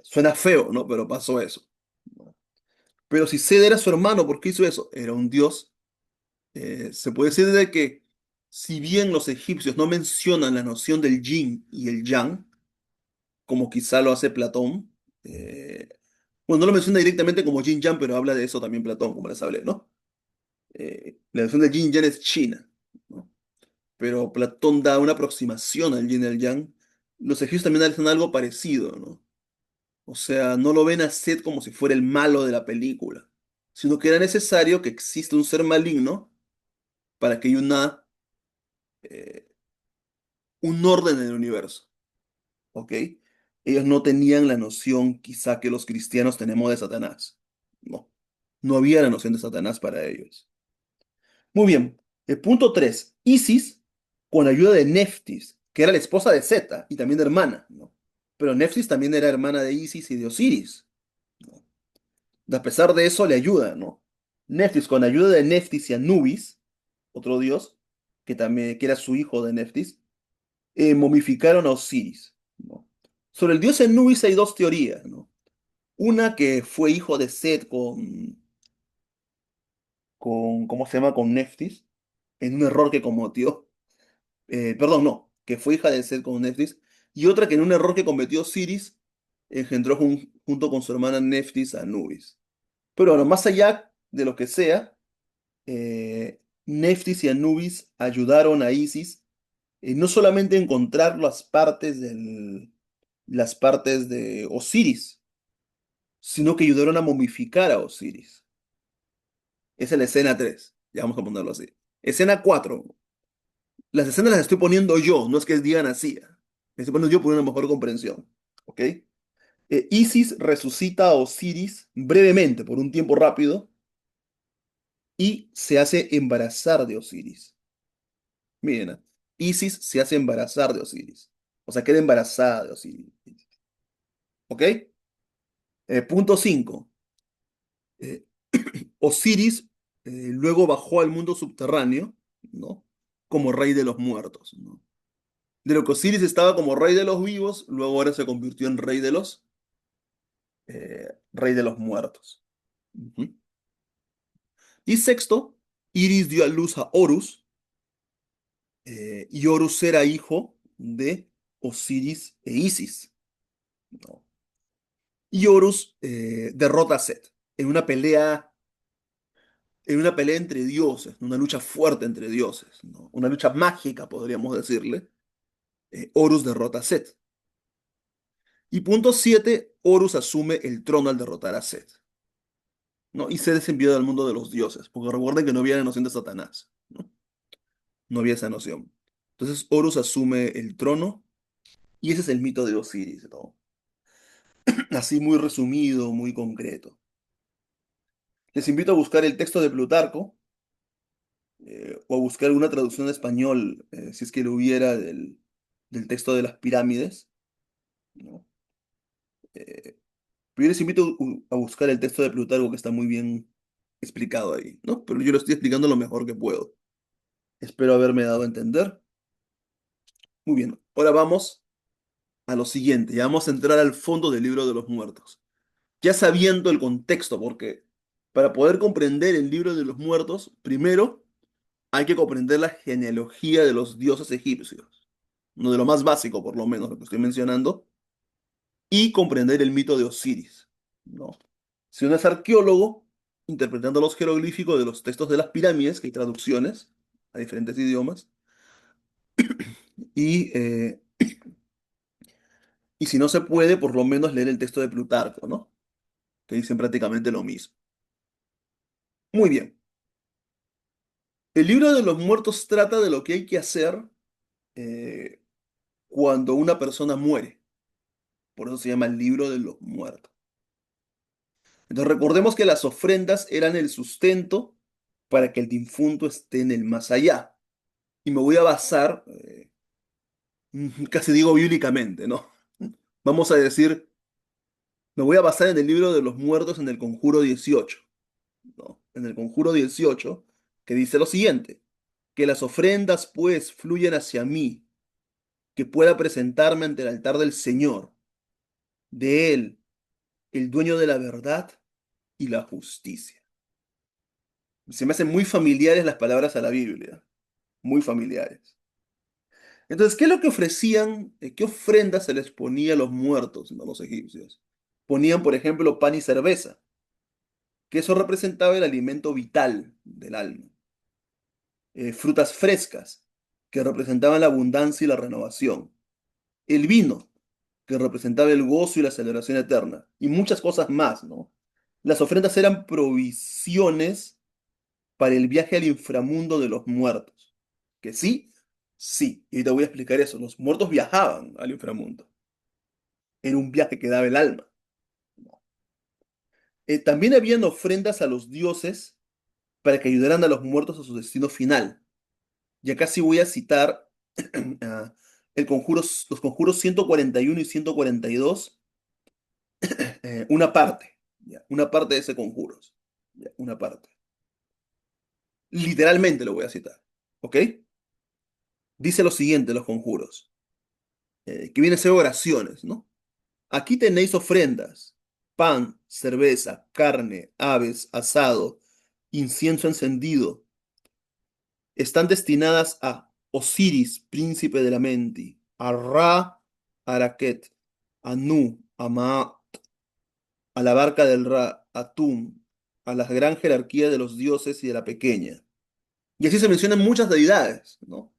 Suena feo, ¿no? Pero pasó eso, ¿no? Pero si Sed era su hermano, ¿por qué hizo eso? Era un dios. Se puede decir de que si bien los egipcios no mencionan la noción del yin y el yang, como quizá lo hace Platón, eh, bueno, no lo menciona directamente como yin yang, pero habla de eso también Platón, como les hablé, ¿no? La noción del yin yang es China, ¿no? Pero Platón da una aproximación al yin y al yang. Los egipcios también hacen algo parecido, ¿no? O sea, no lo ven a Seth como si fuera el malo de la película, sino que era necesario que exista un ser maligno para que haya eh, un orden en el universo, ¿ok? Ellos no tenían la noción quizá que los cristianos tenemos de Satanás. No, no había la noción de Satanás para ellos. Muy bien. El punto 3. Isis, con la ayuda de Neftis, que era la esposa de Seta y también hermana, ¿no? Pero Neftis también era hermana de Isis y de Osiris, ¿no? A pesar de eso, le ayuda, ¿no? Neftis, con ayuda de Neftis y Anubis, otro dios, que era su hijo de Neftis, momificaron a Osiris, ¿no? Sobre el dios Anubis hay dos teorías, ¿no? Una que fue hijo de Set ¿cómo se llama? Con Neftis, en un error que cometió. Perdón, no, que fue hija de Set con Neftis. Y otra que en un error que cometió Osiris, engendró junto con su hermana Neftis a Anubis. Pero bueno, más allá de lo que sea, Neftis y Anubis ayudaron a Isis no solamente a encontrar las partes de Osiris, sino que ayudaron a momificar a Osiris. Esa es la escena 3, ya vamos a ponerlo así. Escena 4. Las escenas las estoy poniendo yo, no es que digan así. Las estoy poniendo yo por una mejor comprensión. ¿Ok? Isis resucita a Osiris brevemente, por un tiempo rápido, y se hace embarazar de Osiris. Miren, Isis se hace embarazar de Osiris. O sea, queda embarazada de Osiris. ¿Ok? Punto 5. Osiris luego bajó al mundo subterráneo, ¿no? Como rey de los muertos, ¿no? De lo que Osiris estaba como rey de los vivos, luego ahora se convirtió en rey de los muertos. Ujú. Y sexto, Iris dio a luz a Horus, y Horus era hijo de Osiris e Isis, ¿no? Y Horus derrota a Set en una pelea entre dioses, una lucha fuerte entre dioses, ¿no? Una lucha mágica, podríamos decirle. Horus derrota a Set. Y punto 7, Horus asume el trono al derrotar a Set, ¿no? Y Set es enviado al mundo de los dioses, porque recuerden que no había la noción de Satanás, ¿no? No había esa noción. Entonces Horus asume el trono y ese es el mito de Osiris, ¿no? Así muy resumido, muy concreto. Les invito a buscar el texto de Plutarco o a buscar alguna traducción en español, si es que lo hubiera, del texto de las pirámides, ¿no? Eh, pero yo les invito a buscar el texto de Plutarco que está muy bien explicado ahí, ¿no? Pero yo lo estoy explicando lo mejor que puedo. Espero haberme dado a entender. Muy bien, ahora vamos a lo siguiente. Ya vamos a entrar al fondo del libro de los muertos. Ya sabiendo el contexto, porque para poder comprender el libro de los muertos, primero hay que comprender la genealogía de los dioses egipcios, uno de lo más básico, por lo menos, lo que estoy mencionando, y comprender el mito de Osiris, ¿no? Si uno es arqueólogo, interpretando los jeroglíficos de los textos de las pirámides, que hay traducciones a diferentes idiomas, y, eh, y si no se puede, por lo menos leer el texto de Plutarco, ¿no? Que dicen prácticamente lo mismo. Muy bien. El libro de los muertos trata de lo que hay que hacer eh, cuando una persona muere. Por eso se llama el libro de los muertos. Entonces recordemos que las ofrendas eran el sustento para que el difunto esté en el más allá. Y me voy a basar, casi digo bíblicamente, ¿no? Vamos a decir, me voy a basar en el libro de los muertos en el Conjuro 18, ¿no? En el Conjuro 18, que dice lo siguiente, que las ofrendas pues fluyen hacia mí, que pueda presentarme ante el altar del Señor, de Él, el dueño de la verdad y la justicia. Se me hacen muy familiares las palabras a la Biblia, muy familiares. Entonces, ¿qué es lo que ofrecían? ¿Qué ofrendas se les ponía a los muertos, no, los egipcios? Ponían, por ejemplo, pan y cerveza, que eso representaba el alimento vital del alma. Frutas frescas, que representaban la abundancia y la renovación. El vino, que representaba el gozo y la celebración eterna. Y muchas cosas más, ¿no? Las ofrendas eran provisiones para el viaje al inframundo de los muertos. Que sí, sí. Y te voy a explicar eso. Los muertos viajaban al inframundo. Era un viaje que daba el alma. También habían ofrendas a los dioses para que ayudaran a los muertos a su destino final. Y acá sí voy a citar ah, los conjuros 141 y 142, una parte, ¿ya? Una parte de ese conjuros, ¿ya? Una parte. Literalmente lo voy a citar, ¿ok? Dice lo siguiente, los conjuros, que vienen a ser oraciones, ¿no? Aquí tenéis ofrendas, pan, cerveza, carne, aves, asado, incienso encendido. Están destinadas a Osiris, príncipe de la Menti, a Ra, Araket, a Nu, a Maat, a la barca del Ra, a Tum, a la gran jerarquía de los dioses y de la pequeña. Y así se mencionan muchas deidades, ¿no?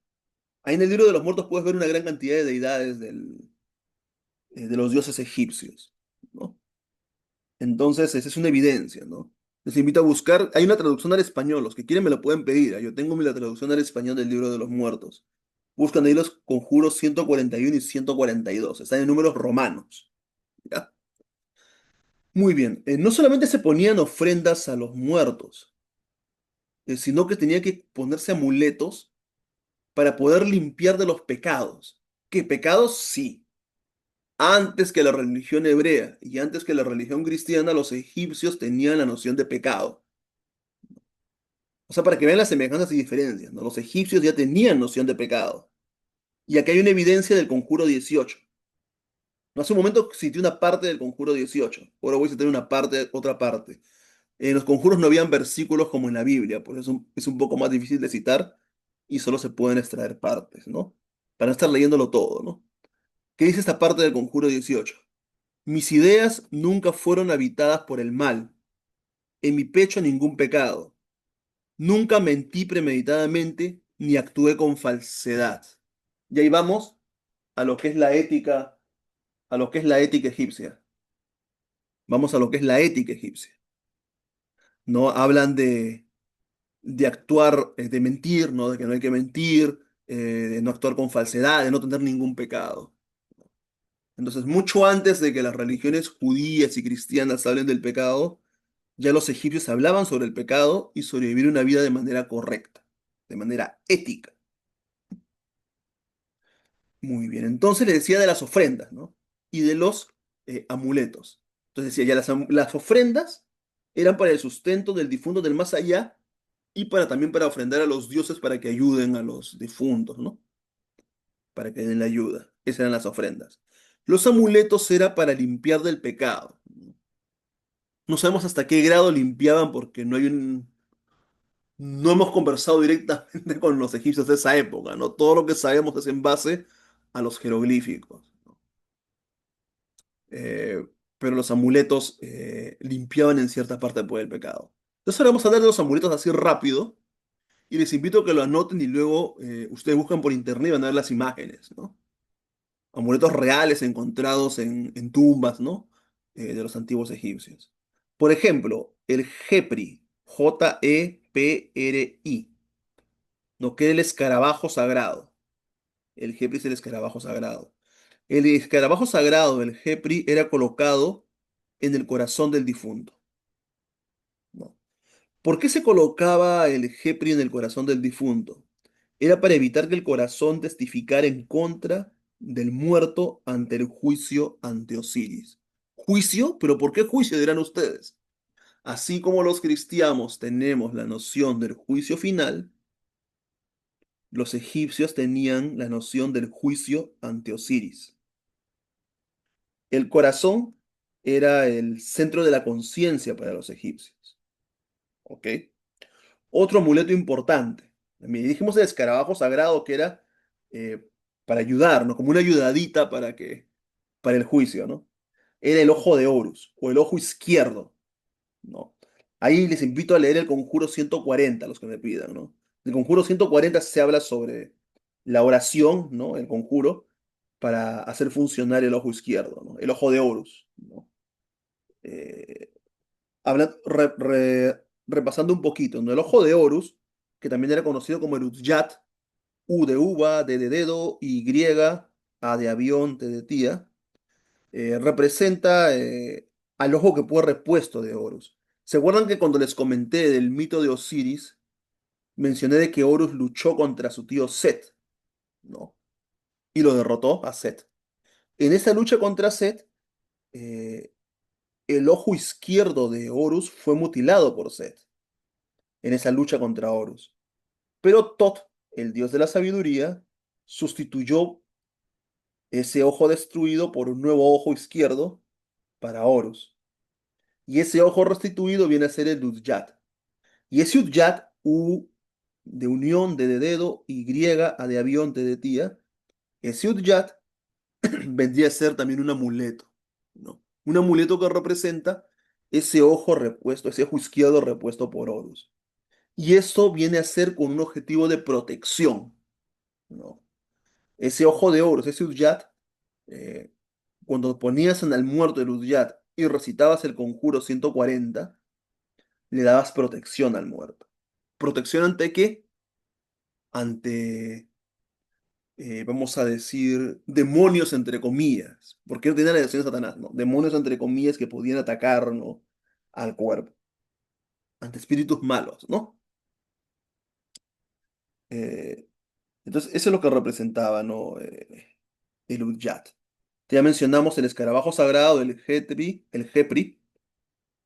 Ahí en el libro de los muertos puedes ver una gran cantidad de deidades de los dioses egipcios, ¿no? Entonces, esa es una evidencia, ¿no? Les invito a buscar, hay una traducción al español, los que quieren me lo pueden pedir, ¿ah? Yo tengo la traducción al español del libro de los muertos. Buscan ahí los conjuros 141 y 142, están en números romanos, ¿ya? Muy bien, no solamente se ponían ofrendas a los muertos, sino que tenía que ponerse amuletos para poder limpiar de los pecados. ¿Qué pecados? Sí. Antes que la religión hebrea y antes que la religión cristiana, los egipcios tenían la noción de pecado. O sea, para que vean las semejanzas y diferencias, ¿no? Los egipcios ya tenían noción de pecado. Y aquí hay una evidencia del Conjuro 18. No, hace un momento cité una parte del Conjuro 18. Ahora voy a citar una parte, otra parte. En los conjuros no habían versículos como en la Biblia, por eso es un poco más difícil de citar y solo se pueden extraer partes, ¿no? Para no estar leyéndolo todo, ¿no? ¿Qué dice esta parte del Conjuro 18? Mis ideas nunca fueron habitadas por el mal, en mi pecho ningún pecado. Nunca mentí premeditadamente ni actué con falsedad. Y ahí vamos a lo que es la ética, a lo que es la ética egipcia. Vamos a lo que es la ética egipcia. No hablan de actuar, de mentir, ¿no? De que no hay que mentir, de no actuar con falsedad, de no tener ningún pecado. Entonces, mucho antes de que las religiones judías y cristianas hablen del pecado, ya los egipcios hablaban sobre el pecado y sobre vivir una vida de manera correcta, de manera ética. Muy bien, entonces le decía de las ofrendas, ¿no? Y de los amuletos. Entonces decía, ya las ofrendas eran para el sustento del difunto del más allá y también para ofrendar a los dioses para que ayuden a los difuntos, ¿no? Para que den la ayuda. Esas eran las ofrendas. Los amuletos era para limpiar del pecado. No sabemos hasta qué grado limpiaban porque no hemos conversado directamente con los egipcios de esa época, ¿no? Todo lo que sabemos es en base a los jeroglíficos. eh, pero los amuletos limpiaban en cierta parte por el pecado. Entonces ahora vamos a hablar de los amuletos así rápido y les invito a que lo anoten y luego ustedes buscan por internet y van a ver las imágenes, ¿no? Amuletos reales encontrados en tumbas, ¿no? De los antiguos egipcios. Por ejemplo, el Jepri, Jepri, ¿no? Que es el escarabajo sagrado. El Jepri es el escarabajo sagrado. El escarabajo sagrado del Jepri era colocado en el corazón del difunto, ¿no? ¿Por qué se colocaba el Jepri en el corazón del difunto? Era para evitar que el corazón testificara en contra del muerto ante el juicio ante Osiris. ¿Juicio? ¿Pero por qué juicio? Dirán ustedes. Así como los cristianos tenemos la noción del juicio final, los egipcios tenían la noción del juicio ante Osiris. El corazón era el centro de la conciencia para los egipcios. ¿Ok? Otro amuleto importante. Dijimos el escarabajo sagrado que era eh, para ayudarnos, como una ayudadita para el juicio, ¿no? Era el ojo de Horus, o el ojo izquierdo, ¿no? Ahí les invito a leer el Conjuro 140, los que me pidan, ¿no? El Conjuro 140 se habla sobre la oración, ¿no? El conjuro para hacer funcionar el ojo izquierdo, ¿no? El ojo de Horus, ¿no? Eh, repasando un poquito, ¿no? El ojo de Horus, que también era conocido como el Udyat, U de uva, D de dedo, Y, A de avión, T de tía, representa al ojo que fue repuesto de Horus. ¿Se acuerdan que cuando les comenté del mito de Osiris, mencioné de que Horus luchó contra su tío Set, ¿no? Y lo derrotó a Set. En esa lucha contra Set, eh, el ojo izquierdo de Horus fue mutilado por Set, en esa lucha contra Horus. Pero Tot, el dios de la sabiduría, sustituyó ese ojo destruido por un nuevo ojo izquierdo para Horus. Y ese ojo restituido viene a ser el Udyat. Y ese Udyat, U de unión, D de dedo, Y, A de avión, T de tía, ese Udyat vendría a ser también un amuleto, ¿no? Un amuleto que representa ese ojo repuesto, ese ojo izquierdo repuesto por Horus. Y esto viene a ser con un objetivo de protección, ¿no? Ese ojo de Horus, ese Udyat, eh, cuando ponías en el muerto el Udyat y recitabas el conjuro 140, le dabas protección al muerto. ¿Protección ante qué? Ante, vamos a decir, demonios entre comillas. Porque no tenía la dirección de Satanás, ¿no? Demonios entre comillas que podían atacar, ¿no? Al cuerpo. Ante espíritus malos, ¿no? Eh, entonces, eso es lo que representaba, ¿no? El Udyat. Ya mencionamos el escarabajo sagrado, el Jepri,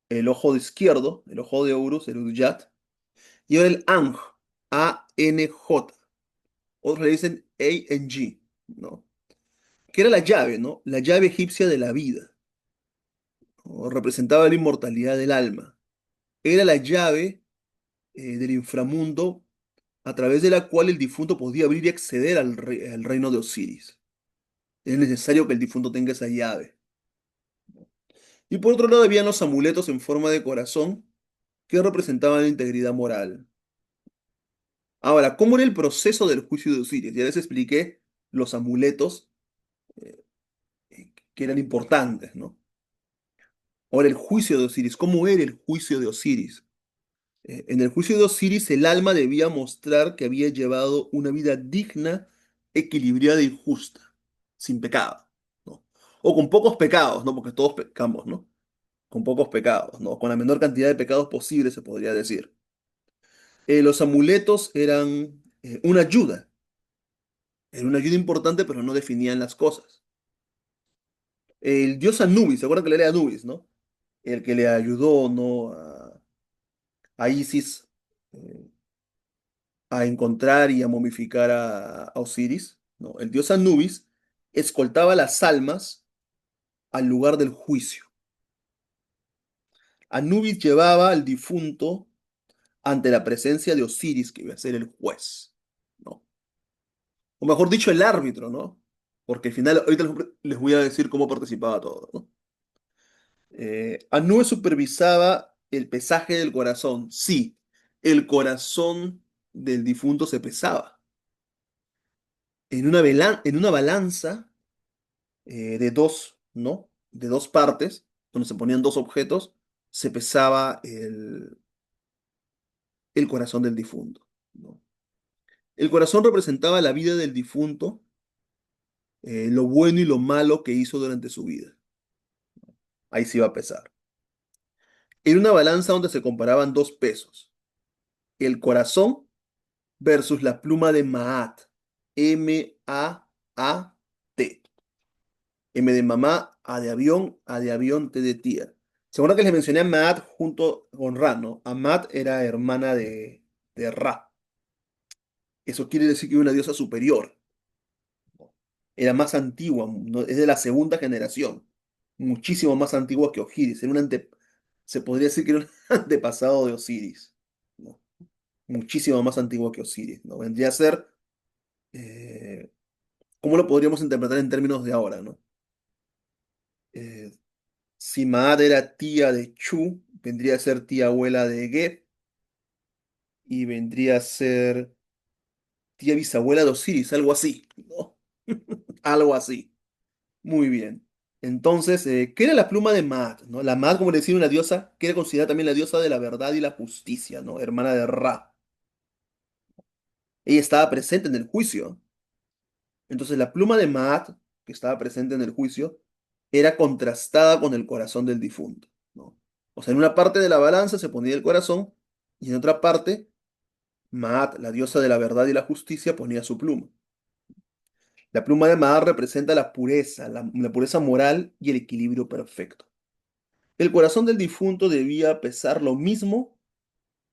el ojo de izquierdo, el ojo de Horus, el Udyat, y ahora el Anj, A-N-J. Otros le dicen A-N-G, ¿no? Que era la llave, ¿no? La llave egipcia de la vida, ¿no? Representaba la inmortalidad del alma. Era la llave del inframundo a través de la cual el difunto podía abrir y acceder al reino de Osiris. Es necesario que el difunto tenga esa llave. Y por otro lado, habían los amuletos en forma de corazón que representaban la integridad moral. Ahora, ¿cómo era el proceso del juicio de Osiris? Ya les expliqué los amuletos eh, que eran importantes, ¿no? Ahora, el juicio de Osiris. ¿Cómo era el juicio de Osiris? En el juicio de Osiris, el alma debía mostrar que había llevado una vida digna, equilibrada y justa, sin pecado, ¿no? O con pocos pecados, ¿no? Porque todos pecamos, ¿no? Con pocos pecados, ¿no? Con la menor cantidad de pecados posible, se podría decir. Los amuletos eran era una ayuda importante, pero no definían las cosas. El dios Anubis, ¿se acuerdan que le era Anubis, ¿no? El que le ayudó, ¿no? A Isis eh, a encontrar y a momificar a Osiris, ¿no? El dios Anubis escoltaba las almas al lugar del juicio. Anubis llevaba al difunto ante la presencia de Osiris, que iba a ser el juez, ¿no? O mejor dicho, el árbitro, ¿no? Porque al final, ahorita les voy a decir cómo participaba todo, ¿no? Anubis supervisaba el pesaje del corazón. Sí, el corazón del difunto se pesaba. En una balanza de dos, ¿no? De dos partes, donde se ponían dos objetos, se pesaba el corazón del difunto, ¿no? El corazón representaba la vida del difunto, lo bueno y lo malo que hizo durante su vida. Ahí se iba a pesar. Era una balanza donde se comparaban dos pesos, el corazón versus la pluma de Maat, M-A-A-T. M de mamá, A de avión, A de avión, T de tía. ¿Se acuerdan que les mencioné a Maat junto con Ra, no? Amat era hermana de Ra. Eso quiere decir que era una diosa superior. Era más antigua, ¿no? Es de la segunda generación. Muchísimo más antigua que Osiris. Se podría decir que era un antepasado de Osiris, ¿no? Muchísimo más antigua que Osiris, ¿no? Vendría a ser, eh, ¿cómo lo podríamos interpretar en términos de ahora, ¿no? Eh, si Maat era tía de Chu, vendría a ser tía abuela de Geb y vendría a ser tía bisabuela de Osiris, algo así, ¿no? Algo así. Muy bien. Entonces, ¿qué era la pluma de Maat, ¿no? La Maat, como le decía, una diosa que era considerada también la diosa de la verdad y la justicia, ¿no? Hermana de Ra. Ella estaba presente en el juicio. Entonces, la pluma de Maat, que estaba presente en el juicio, era contrastada con el corazón del difunto, ¿no? O sea, en una parte de la balanza se ponía el corazón y en otra parte, Maat, la diosa de la verdad y la justicia, ponía su pluma. La pluma de Maat representa la pureza, la pureza moral y el equilibrio perfecto. El corazón del difunto debía pesar lo mismo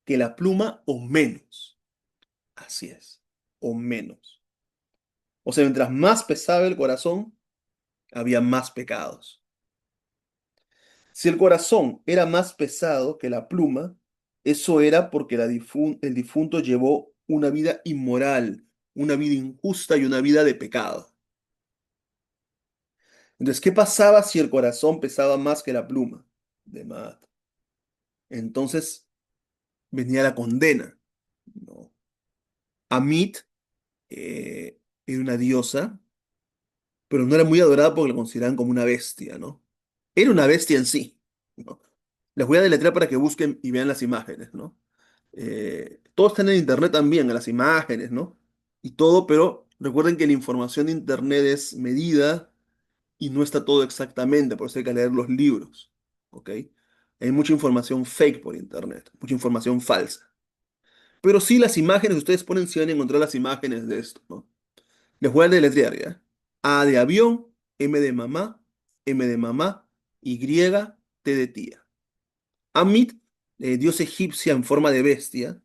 que la pluma o menos. Así es, o menos. O sea, mientras más pesaba el corazón, había más pecados. Si el corazón era más pesado que la pluma, eso era porque el difunto llevó una vida inmoral, una vida injusta y una vida de pecado. Entonces, ¿qué pasaba si el corazón pesaba más que la pluma? De Maat. Entonces venía la condena, ¿no? Amit era una diosa, pero no era muy adorada porque la consideraban como una bestia, ¿no? Era una bestia en sí, ¿no? Les voy a deletrear para que busquen y vean las imágenes, ¿no? Todo está en el internet también, en las imágenes, ¿no? Y todo, pero recuerden que la información de internet es medida y no está todo exactamente, por eso hay que leer los libros, ¿ok? Hay mucha información fake por internet, mucha información falsa. Pero sí las imágenes, ustedes ponen si van a encontrar las imágenes de esto, ¿no? Les voy a deletrear, ¿ya? A de avión, M de mamá, Y, T de tía. Amit, diosa egipcia en forma de bestia,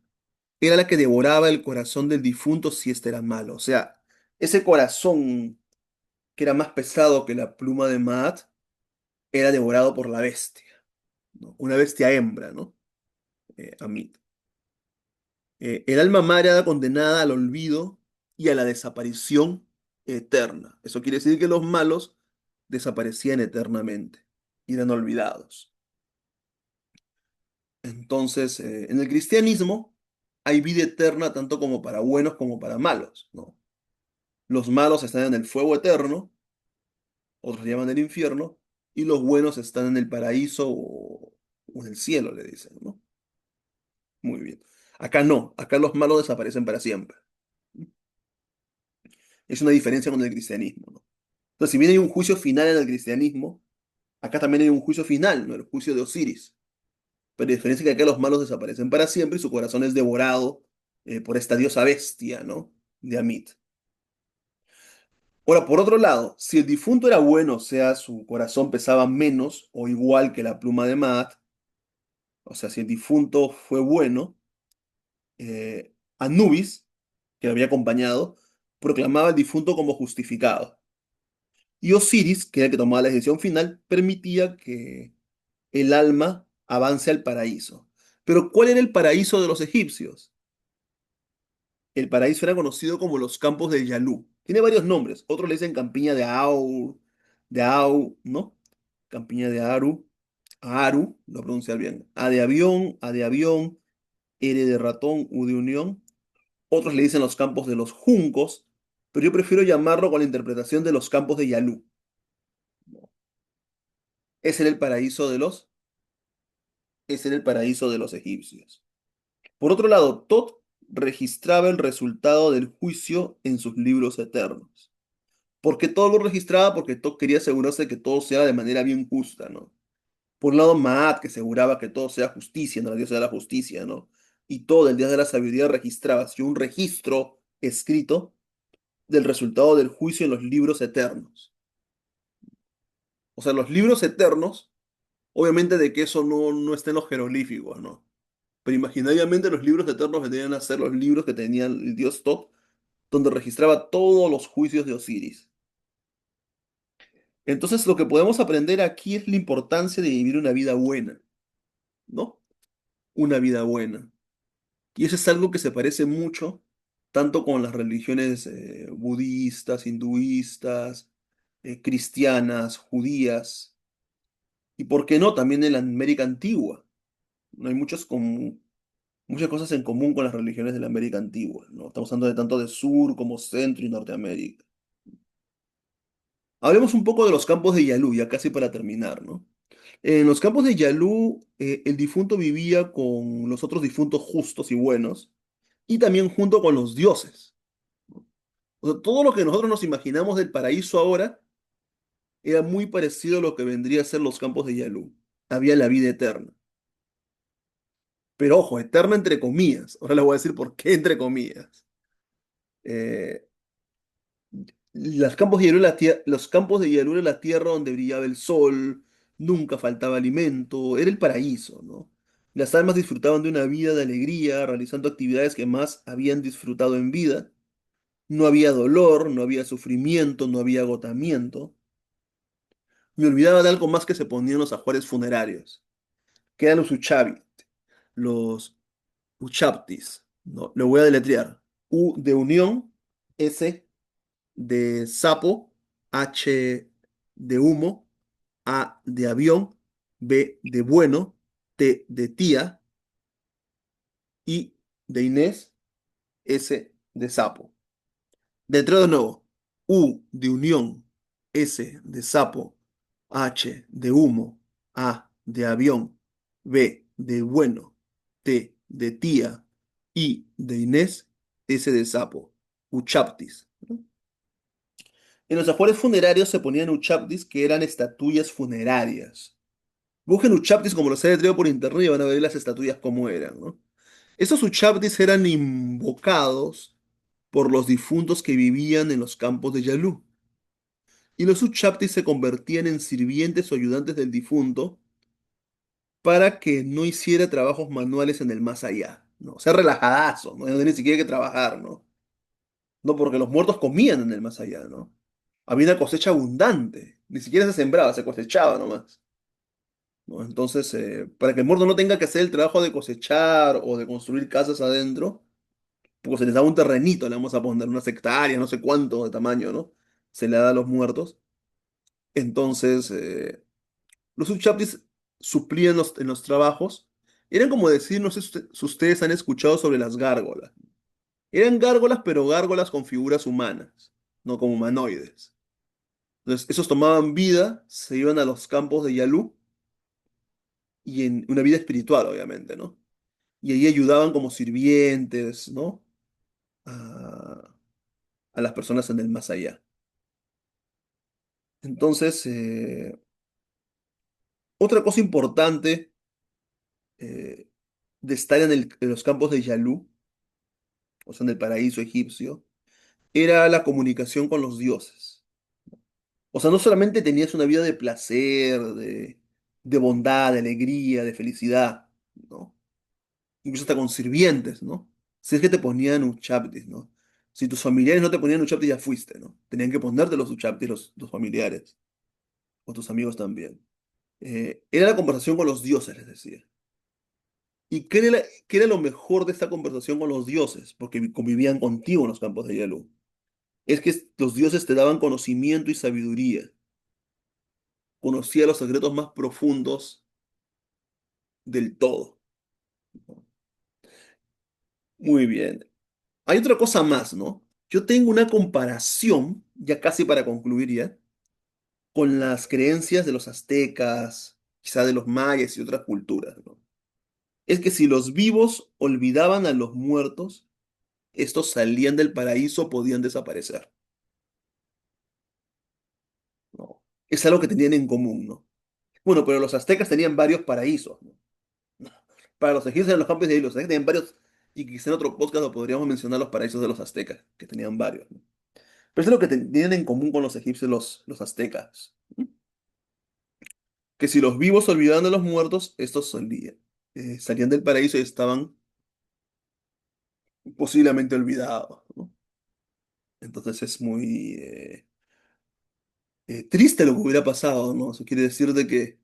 era la que devoraba el corazón del difunto si éste era malo. O sea, ese corazón que era más pesado que la pluma de Maat era devorado por la bestia, ¿no? Una bestia hembra, ¿no? Amit. El alma madre era condenada al olvido y a la desaparición eterna. Eso quiere decir que los malos desaparecían eternamente y eran olvidados. Entonces, en el cristianismo hay vida eterna tanto como para buenos como para malos, ¿no? Los malos están en el fuego eterno, otros le llaman el infierno, y los buenos están en el paraíso o en el cielo, le dicen, ¿no? Muy bien. Acá no, acá los malos desaparecen para siempre. Es una diferencia con el cristianismo, ¿no? Entonces, si bien hay un juicio final en el cristianismo, acá también hay un juicio final, ¿no? El juicio de Osiris. Pero la diferencia es que acá los malos desaparecen para siempre y su corazón es devorado por esta diosa bestia, ¿no? De Amit. Ahora, por otro lado, si el difunto era bueno, o sea, su corazón pesaba menos o igual que la pluma de Maat, o sea, si el difunto fue bueno, Anubis, que lo había acompañado, proclamaba al difunto como justificado. Y Osiris, que era el que tomaba la decisión final, permitía que el alma avance al paraíso. Pero ¿cuál era el paraíso de los egipcios? El paraíso era conocido como los campos de Yalú. Tiene varios nombres. Otros le dicen campiña de Au, ¿no? Campiña de Aru, Aru, lo pronunciar bien. A de avión, R de ratón, U de unión. Otros le dicen los campos de los juncos, pero yo prefiero llamarlo con la interpretación de los campos de Yalú. Ese era el paraíso de ese era el paraíso de los egipcios. Por otro lado, Tot registraba el resultado del juicio en sus libros eternos. ¿Por qué todo lo registraba? Porque Tot quería asegurarse de que todo sea de manera bien justa, ¿no? Por un lado, Maat, que aseguraba que todo sea justicia, no la diosa de la justicia, ¿no? Y todo el día de la sabiduría registraba, así un registro escrito del resultado del juicio en los libros eternos. O sea, los libros eternos, obviamente de que eso no está en los jeroglíficos, ¿no? Pero imaginariamente los libros eternos vendrían a ser los libros que tenía el dios Thoth, donde registraba todos los juicios de Osiris. Entonces, lo que podemos aprender aquí es la importancia de vivir una vida buena, ¿no? Una vida buena. Y eso es algo que se parece mucho tanto con las religiones budistas, hinduistas, cristianas, judías, y por qué no, también en la América antigua. No hay muchas cosas en común con las religiones de la América antigua, ¿no? Estamos hablando de tanto de Sur como Centro y Norteamérica. Hablemos un poco de los campos de Yalu, ya casi para terminar, ¿no? En los campos de Yalu, el difunto vivía con los otros difuntos justos y buenos, y también junto con los dioses. O sea, todo lo que nosotros nos imaginamos del paraíso ahora era muy parecido a lo que vendría a ser los campos de Yalu. Había la vida eterna. Pero ojo, eterna entre comillas. Ahora les voy a decir por qué entre comillas. Eh, los campos de Yalu era la tierra donde brillaba el sol, nunca faltaba alimento, era el paraíso, ¿no? Las almas disfrutaban de una vida de alegría, realizando actividades que más habían disfrutado en vida. No había dolor, no había sufrimiento, no había agotamiento. Me olvidaba de algo más que se ponía en los ajuares funerarios, que eran los Uchabit, los Uchaptis. No, lo voy a deletrear. U de unión, S de sapo, H de humo, A de avión, B de bueno, T de tía, I de Inés, S de sapo. Deletréo de nuevo. U de unión, S de sapo, H de humo, A de avión, B de bueno, T de tía, I de Inés, S de sapo. Uchaptis, ¿no? En los ajuares funerarios se ponían uchaptis que eran estatuillas funerarias. Busquen uchaptis como los he traído por internet y van a ver las estatuillas como eran, ¿no? Estos uchaptis eran invocados por los difuntos que vivían en los campos de Yalu. Y los Uchaptis se convertían en sirvientes o ayudantes del difunto para que no hiciera trabajos manuales en el más allá, ¿no? O sea, relajadazo, no hay ni siquiera que trabajar, ¿no? No, porque los muertos comían en el más allá, ¿no? Había una cosecha abundante, ni siquiera se sembraba, se cosechaba nomás, ¿no? Entonces, para que el muerto no tenga que hacer el trabajo de cosechar o de construir casas adentro, porque se les daba un terrenito, le vamos a poner unas hectáreas, no sé cuánto de tamaño, ¿no? Se le da a los muertos. Entonces, los subchapters suplían en los trabajos. Eran como decir, no sé si ustedes han escuchado sobre las gárgolas. Eran gárgolas, pero gárgolas con figuras humanas, no como humanoides. Entonces, esos tomaban vida, se iban a los campos de Yalu y en una vida espiritual, obviamente, ¿no? Y ahí ayudaban como sirvientes, ¿no? A, a las personas en el más allá. Entonces, otra cosa importante eh, de estar en los campos de Yalu, o sea, en el paraíso egipcio, era la comunicación con los dioses. O sea, no solamente tenías una vida de placer, de bondad, de alegría, de felicidad, ¿no? Incluso hasta con sirvientes, ¿no? Si es que te ponían uchaptis, ¿no? Si tus familiares no te ponían uchaptis, ya fuiste, ¿no? Tenían que ponerte los uchaptis los familiares, o tus amigos también. Era la conversación con los dioses, les decía. ¿Y qué era lo mejor de esta conversación con los dioses? Porque convivían contigo en los campos de Yalu. Es que los dioses te daban conocimiento y sabiduría. Conocía los secretos más profundos del todo. Muy bien. Hay otra cosa más, ¿no? Yo tengo una comparación, ya casi para concluir ya, con las creencias de los aztecas, quizá de los mayas y otras culturas, ¿no? Es que si los vivos olvidaban a los muertos, estos salían del paraíso, podían desaparecer, ¿no? Es algo que tenían en común, ¿no? Bueno, pero los aztecas tenían varios paraísos, ¿no? Para los egipcios en los campos de hielo, los aztecas tenían varios, y quizá en otro podcast lo podríamos mencionar los paraísos de los aztecas, que tenían varios, ¿no? Pero eso es lo que tenían en común con los egipcios los aztecas, ¿no? Que si los vivos se olvidaban de los muertos, estos salían del paraíso y estaban posiblemente olvidados, ¿no? Entonces es muy triste lo que hubiera pasado, ¿no? Eso quiere decir de que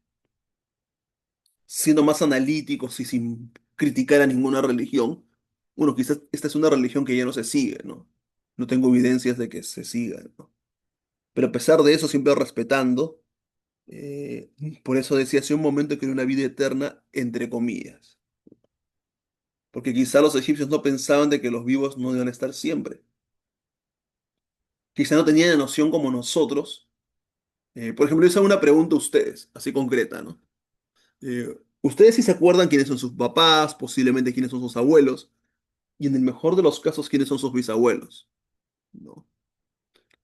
siendo más analíticos y sin criticar a ninguna religión, bueno, quizás esta es una religión que ya no se sigue, ¿no? No tengo evidencias de que se siga, ¿no? Pero a pesar de eso, siempre respetando, eh, por eso decía hace un momento que era una vida eterna, entre comillas, porque quizá los egipcios no pensaban de que los vivos no iban a estar siempre, quizá no tenían la noción como nosotros. Por ejemplo, yo les hago una pregunta a ustedes, así concreta, ¿no? Ustedes sí se acuerdan quiénes son sus papás, posiblemente quiénes son sus abuelos, y en el mejor de los casos, quiénes son sus bisabuelos, ¿no?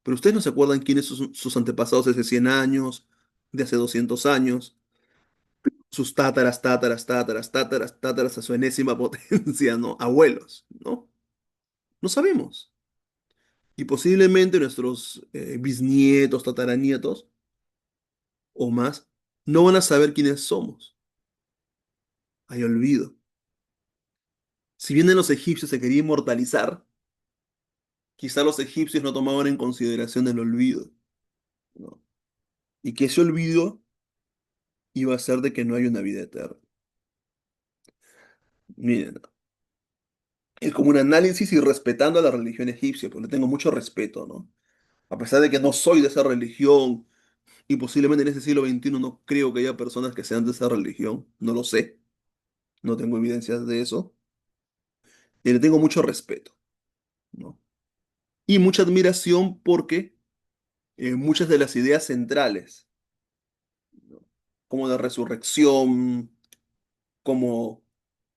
Pero ustedes no se acuerdan quiénes son sus antepasados de hace 100 años, de hace 200 años, sus tátaras, tátaras, tátaras, tátaras, tátaras a su enésima potencia, ¿no? Abuelos, ¿no? No sabemos. Y posiblemente nuestros bisnietos, tataranietos o más no van a saber quiénes somos. Hay olvido. Si bien en los egipcios se quería inmortalizar, quizá los egipcios no tomaban en consideración el olvido, ¿no? Y que ese olvido iba a ser de que no hay una vida eterna. Miren, es como un análisis y respetando a la religión egipcia, porque le tengo mucho respeto, ¿no? A pesar de que no soy de esa religión y posiblemente en ese siglo XXI no creo que haya personas que sean de esa religión, no lo sé, no tengo evidencias de eso, y le tengo mucho respeto, ¿no? Y mucha admiración porque muchas de las ideas centrales, ¿no? Como de resurrección, como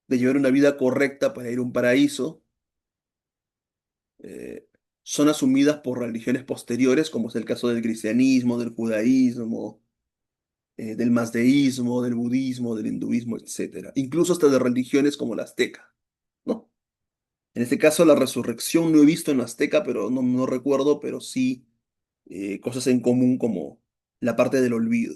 de llevar una vida correcta para ir a un paraíso, eh, son asumidas por religiones posteriores, como es el caso del cristianismo, del judaísmo, del mazdeísmo, del budismo, del hinduismo, etcétera. Incluso hasta de religiones como la azteca, ¿no? En este caso, la resurrección no he visto en la azteca, pero no recuerdo, pero sí cosas en común como la parte del olvido.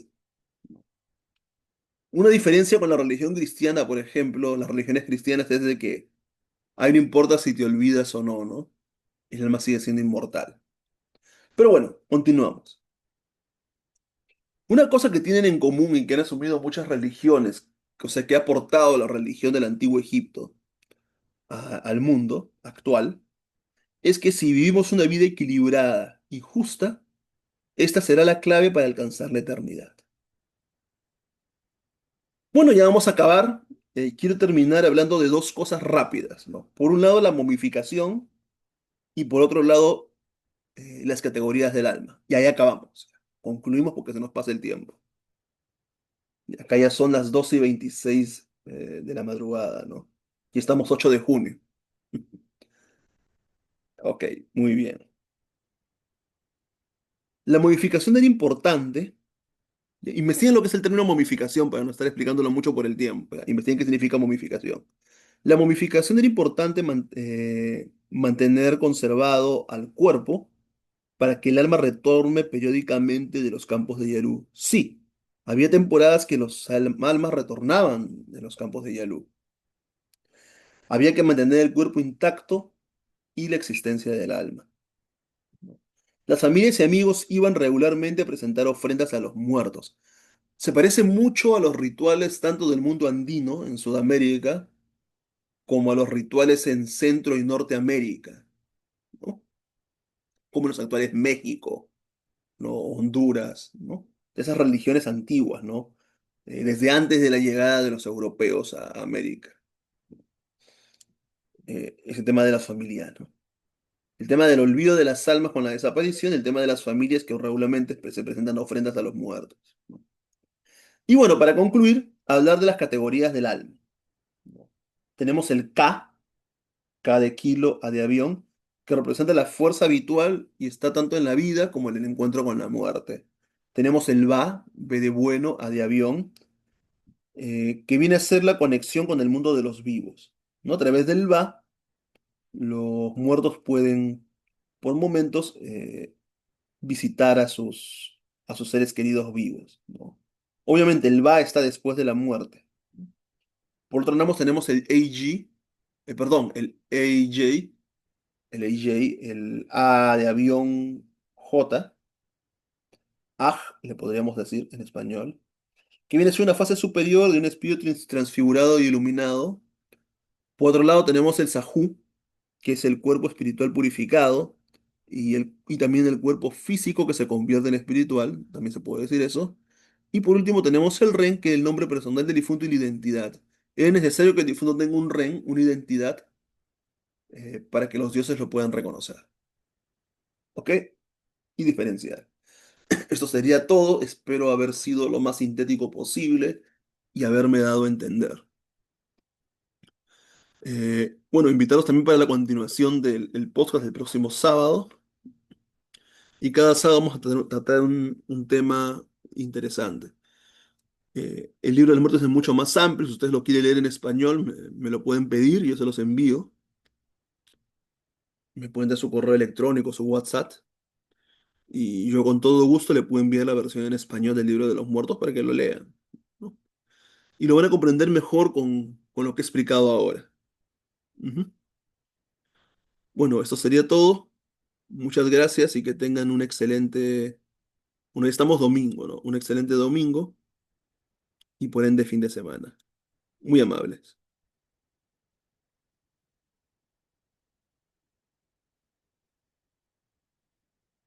Una diferencia con la religión cristiana, por ejemplo, las religiones cristianas es de que ahí no importa si te olvidas o no, ¿no? El alma sigue siendo inmortal. Pero bueno, continuamos. Una cosa que tienen en común y que han asumido muchas religiones, o sea, que ha aportado la religión del antiguo Egipto al mundo actual, es que si vivimos una vida equilibrada y justa, esta será la clave para alcanzar la eternidad. Bueno, ya vamos a acabar. Quiero terminar hablando de dos cosas rápidas, ¿no? Por un lado, la momificación y por otro lado, las categorías del alma. Y ahí acabamos. Concluimos porque se nos pasa el tiempo. Y acá ya son las 12:26 de la madrugada, ¿no? Y estamos 8 de junio. Ok, muy bien. La modificación era importante. Investiguen lo que es el término momificación para no estar explicándolo mucho por el tiempo. Investiguen qué significa momificación. La momificación era importante mantener conservado al cuerpo para que el alma retorne periódicamente de los campos de Yarú. Sí, había temporadas que los almas retornaban de los campos de Yarú. Había que mantener el cuerpo intacto y la existencia del alma. Las familias y amigos iban regularmente a presentar ofrendas a los muertos. Se parece mucho a los rituales tanto del mundo andino en Sudamérica como a los rituales en Centro y Norteamérica, ¿no? Como en los actuales México, ¿no? Honduras, ¿no? De esas religiones antiguas, ¿no? Desde antes de la llegada de los europeos a América. Ese tema de las familias, ¿no? El tema del olvido de las almas con la desaparición, el tema de las familias que regularmente se presentan ofrendas a los muertos, ¿no? Y bueno, para concluir, hablar de las categorías del alma, ¿no? Tenemos el K, K de kilo, A de avión, que representa la fuerza habitual y está tanto en la vida como en el encuentro con la muerte. Tenemos el Va, B de bueno, A de avión, que viene a ser la conexión con el mundo de los vivos, ¿no? A través del Va, los muertos pueden, por momentos, visitar a sus seres queridos vivos, ¿no? Obviamente el Va está después de la muerte. Por otro lado tenemos el AG, perdón, el AJ, el A de avión J, AJ, le podríamos decir en español, que viene a ser una fase superior de un espíritu transfigurado y iluminado. Por otro lado tenemos el Sahu, que es el cuerpo espiritual purificado, y también el cuerpo físico que se convierte en espiritual, también se puede decir eso. Y por último tenemos el Ren, que es el nombre personal del difunto y la identidad. Es necesario que el difunto tenga un Ren, una identidad, para que los dioses lo puedan reconocer. ¿Ok? Y diferenciar. Esto sería todo. Espero haber sido lo más sintético posible y haberme dado a entender. Bueno, invitaros también para la continuación del el podcast del próximo sábado. Y cada sábado vamos a tratar un tema interesante. El libro de las muertes es mucho más amplio. Si ustedes lo quieren leer en español, me lo pueden pedir y yo se los envío. Me pueden dar su correo electrónico, su WhatsApp. Y yo con todo gusto le puedo enviar la versión en español del libro de los muertos para que lo lean, ¿no? Y lo van a comprender mejor con lo que he explicado ahora. Ujú. Bueno, esto sería todo. Muchas gracias y que tengan un excelente, bueno, estamos domingo, ¿no? Un excelente domingo y por ende fin de semana. Muy amables.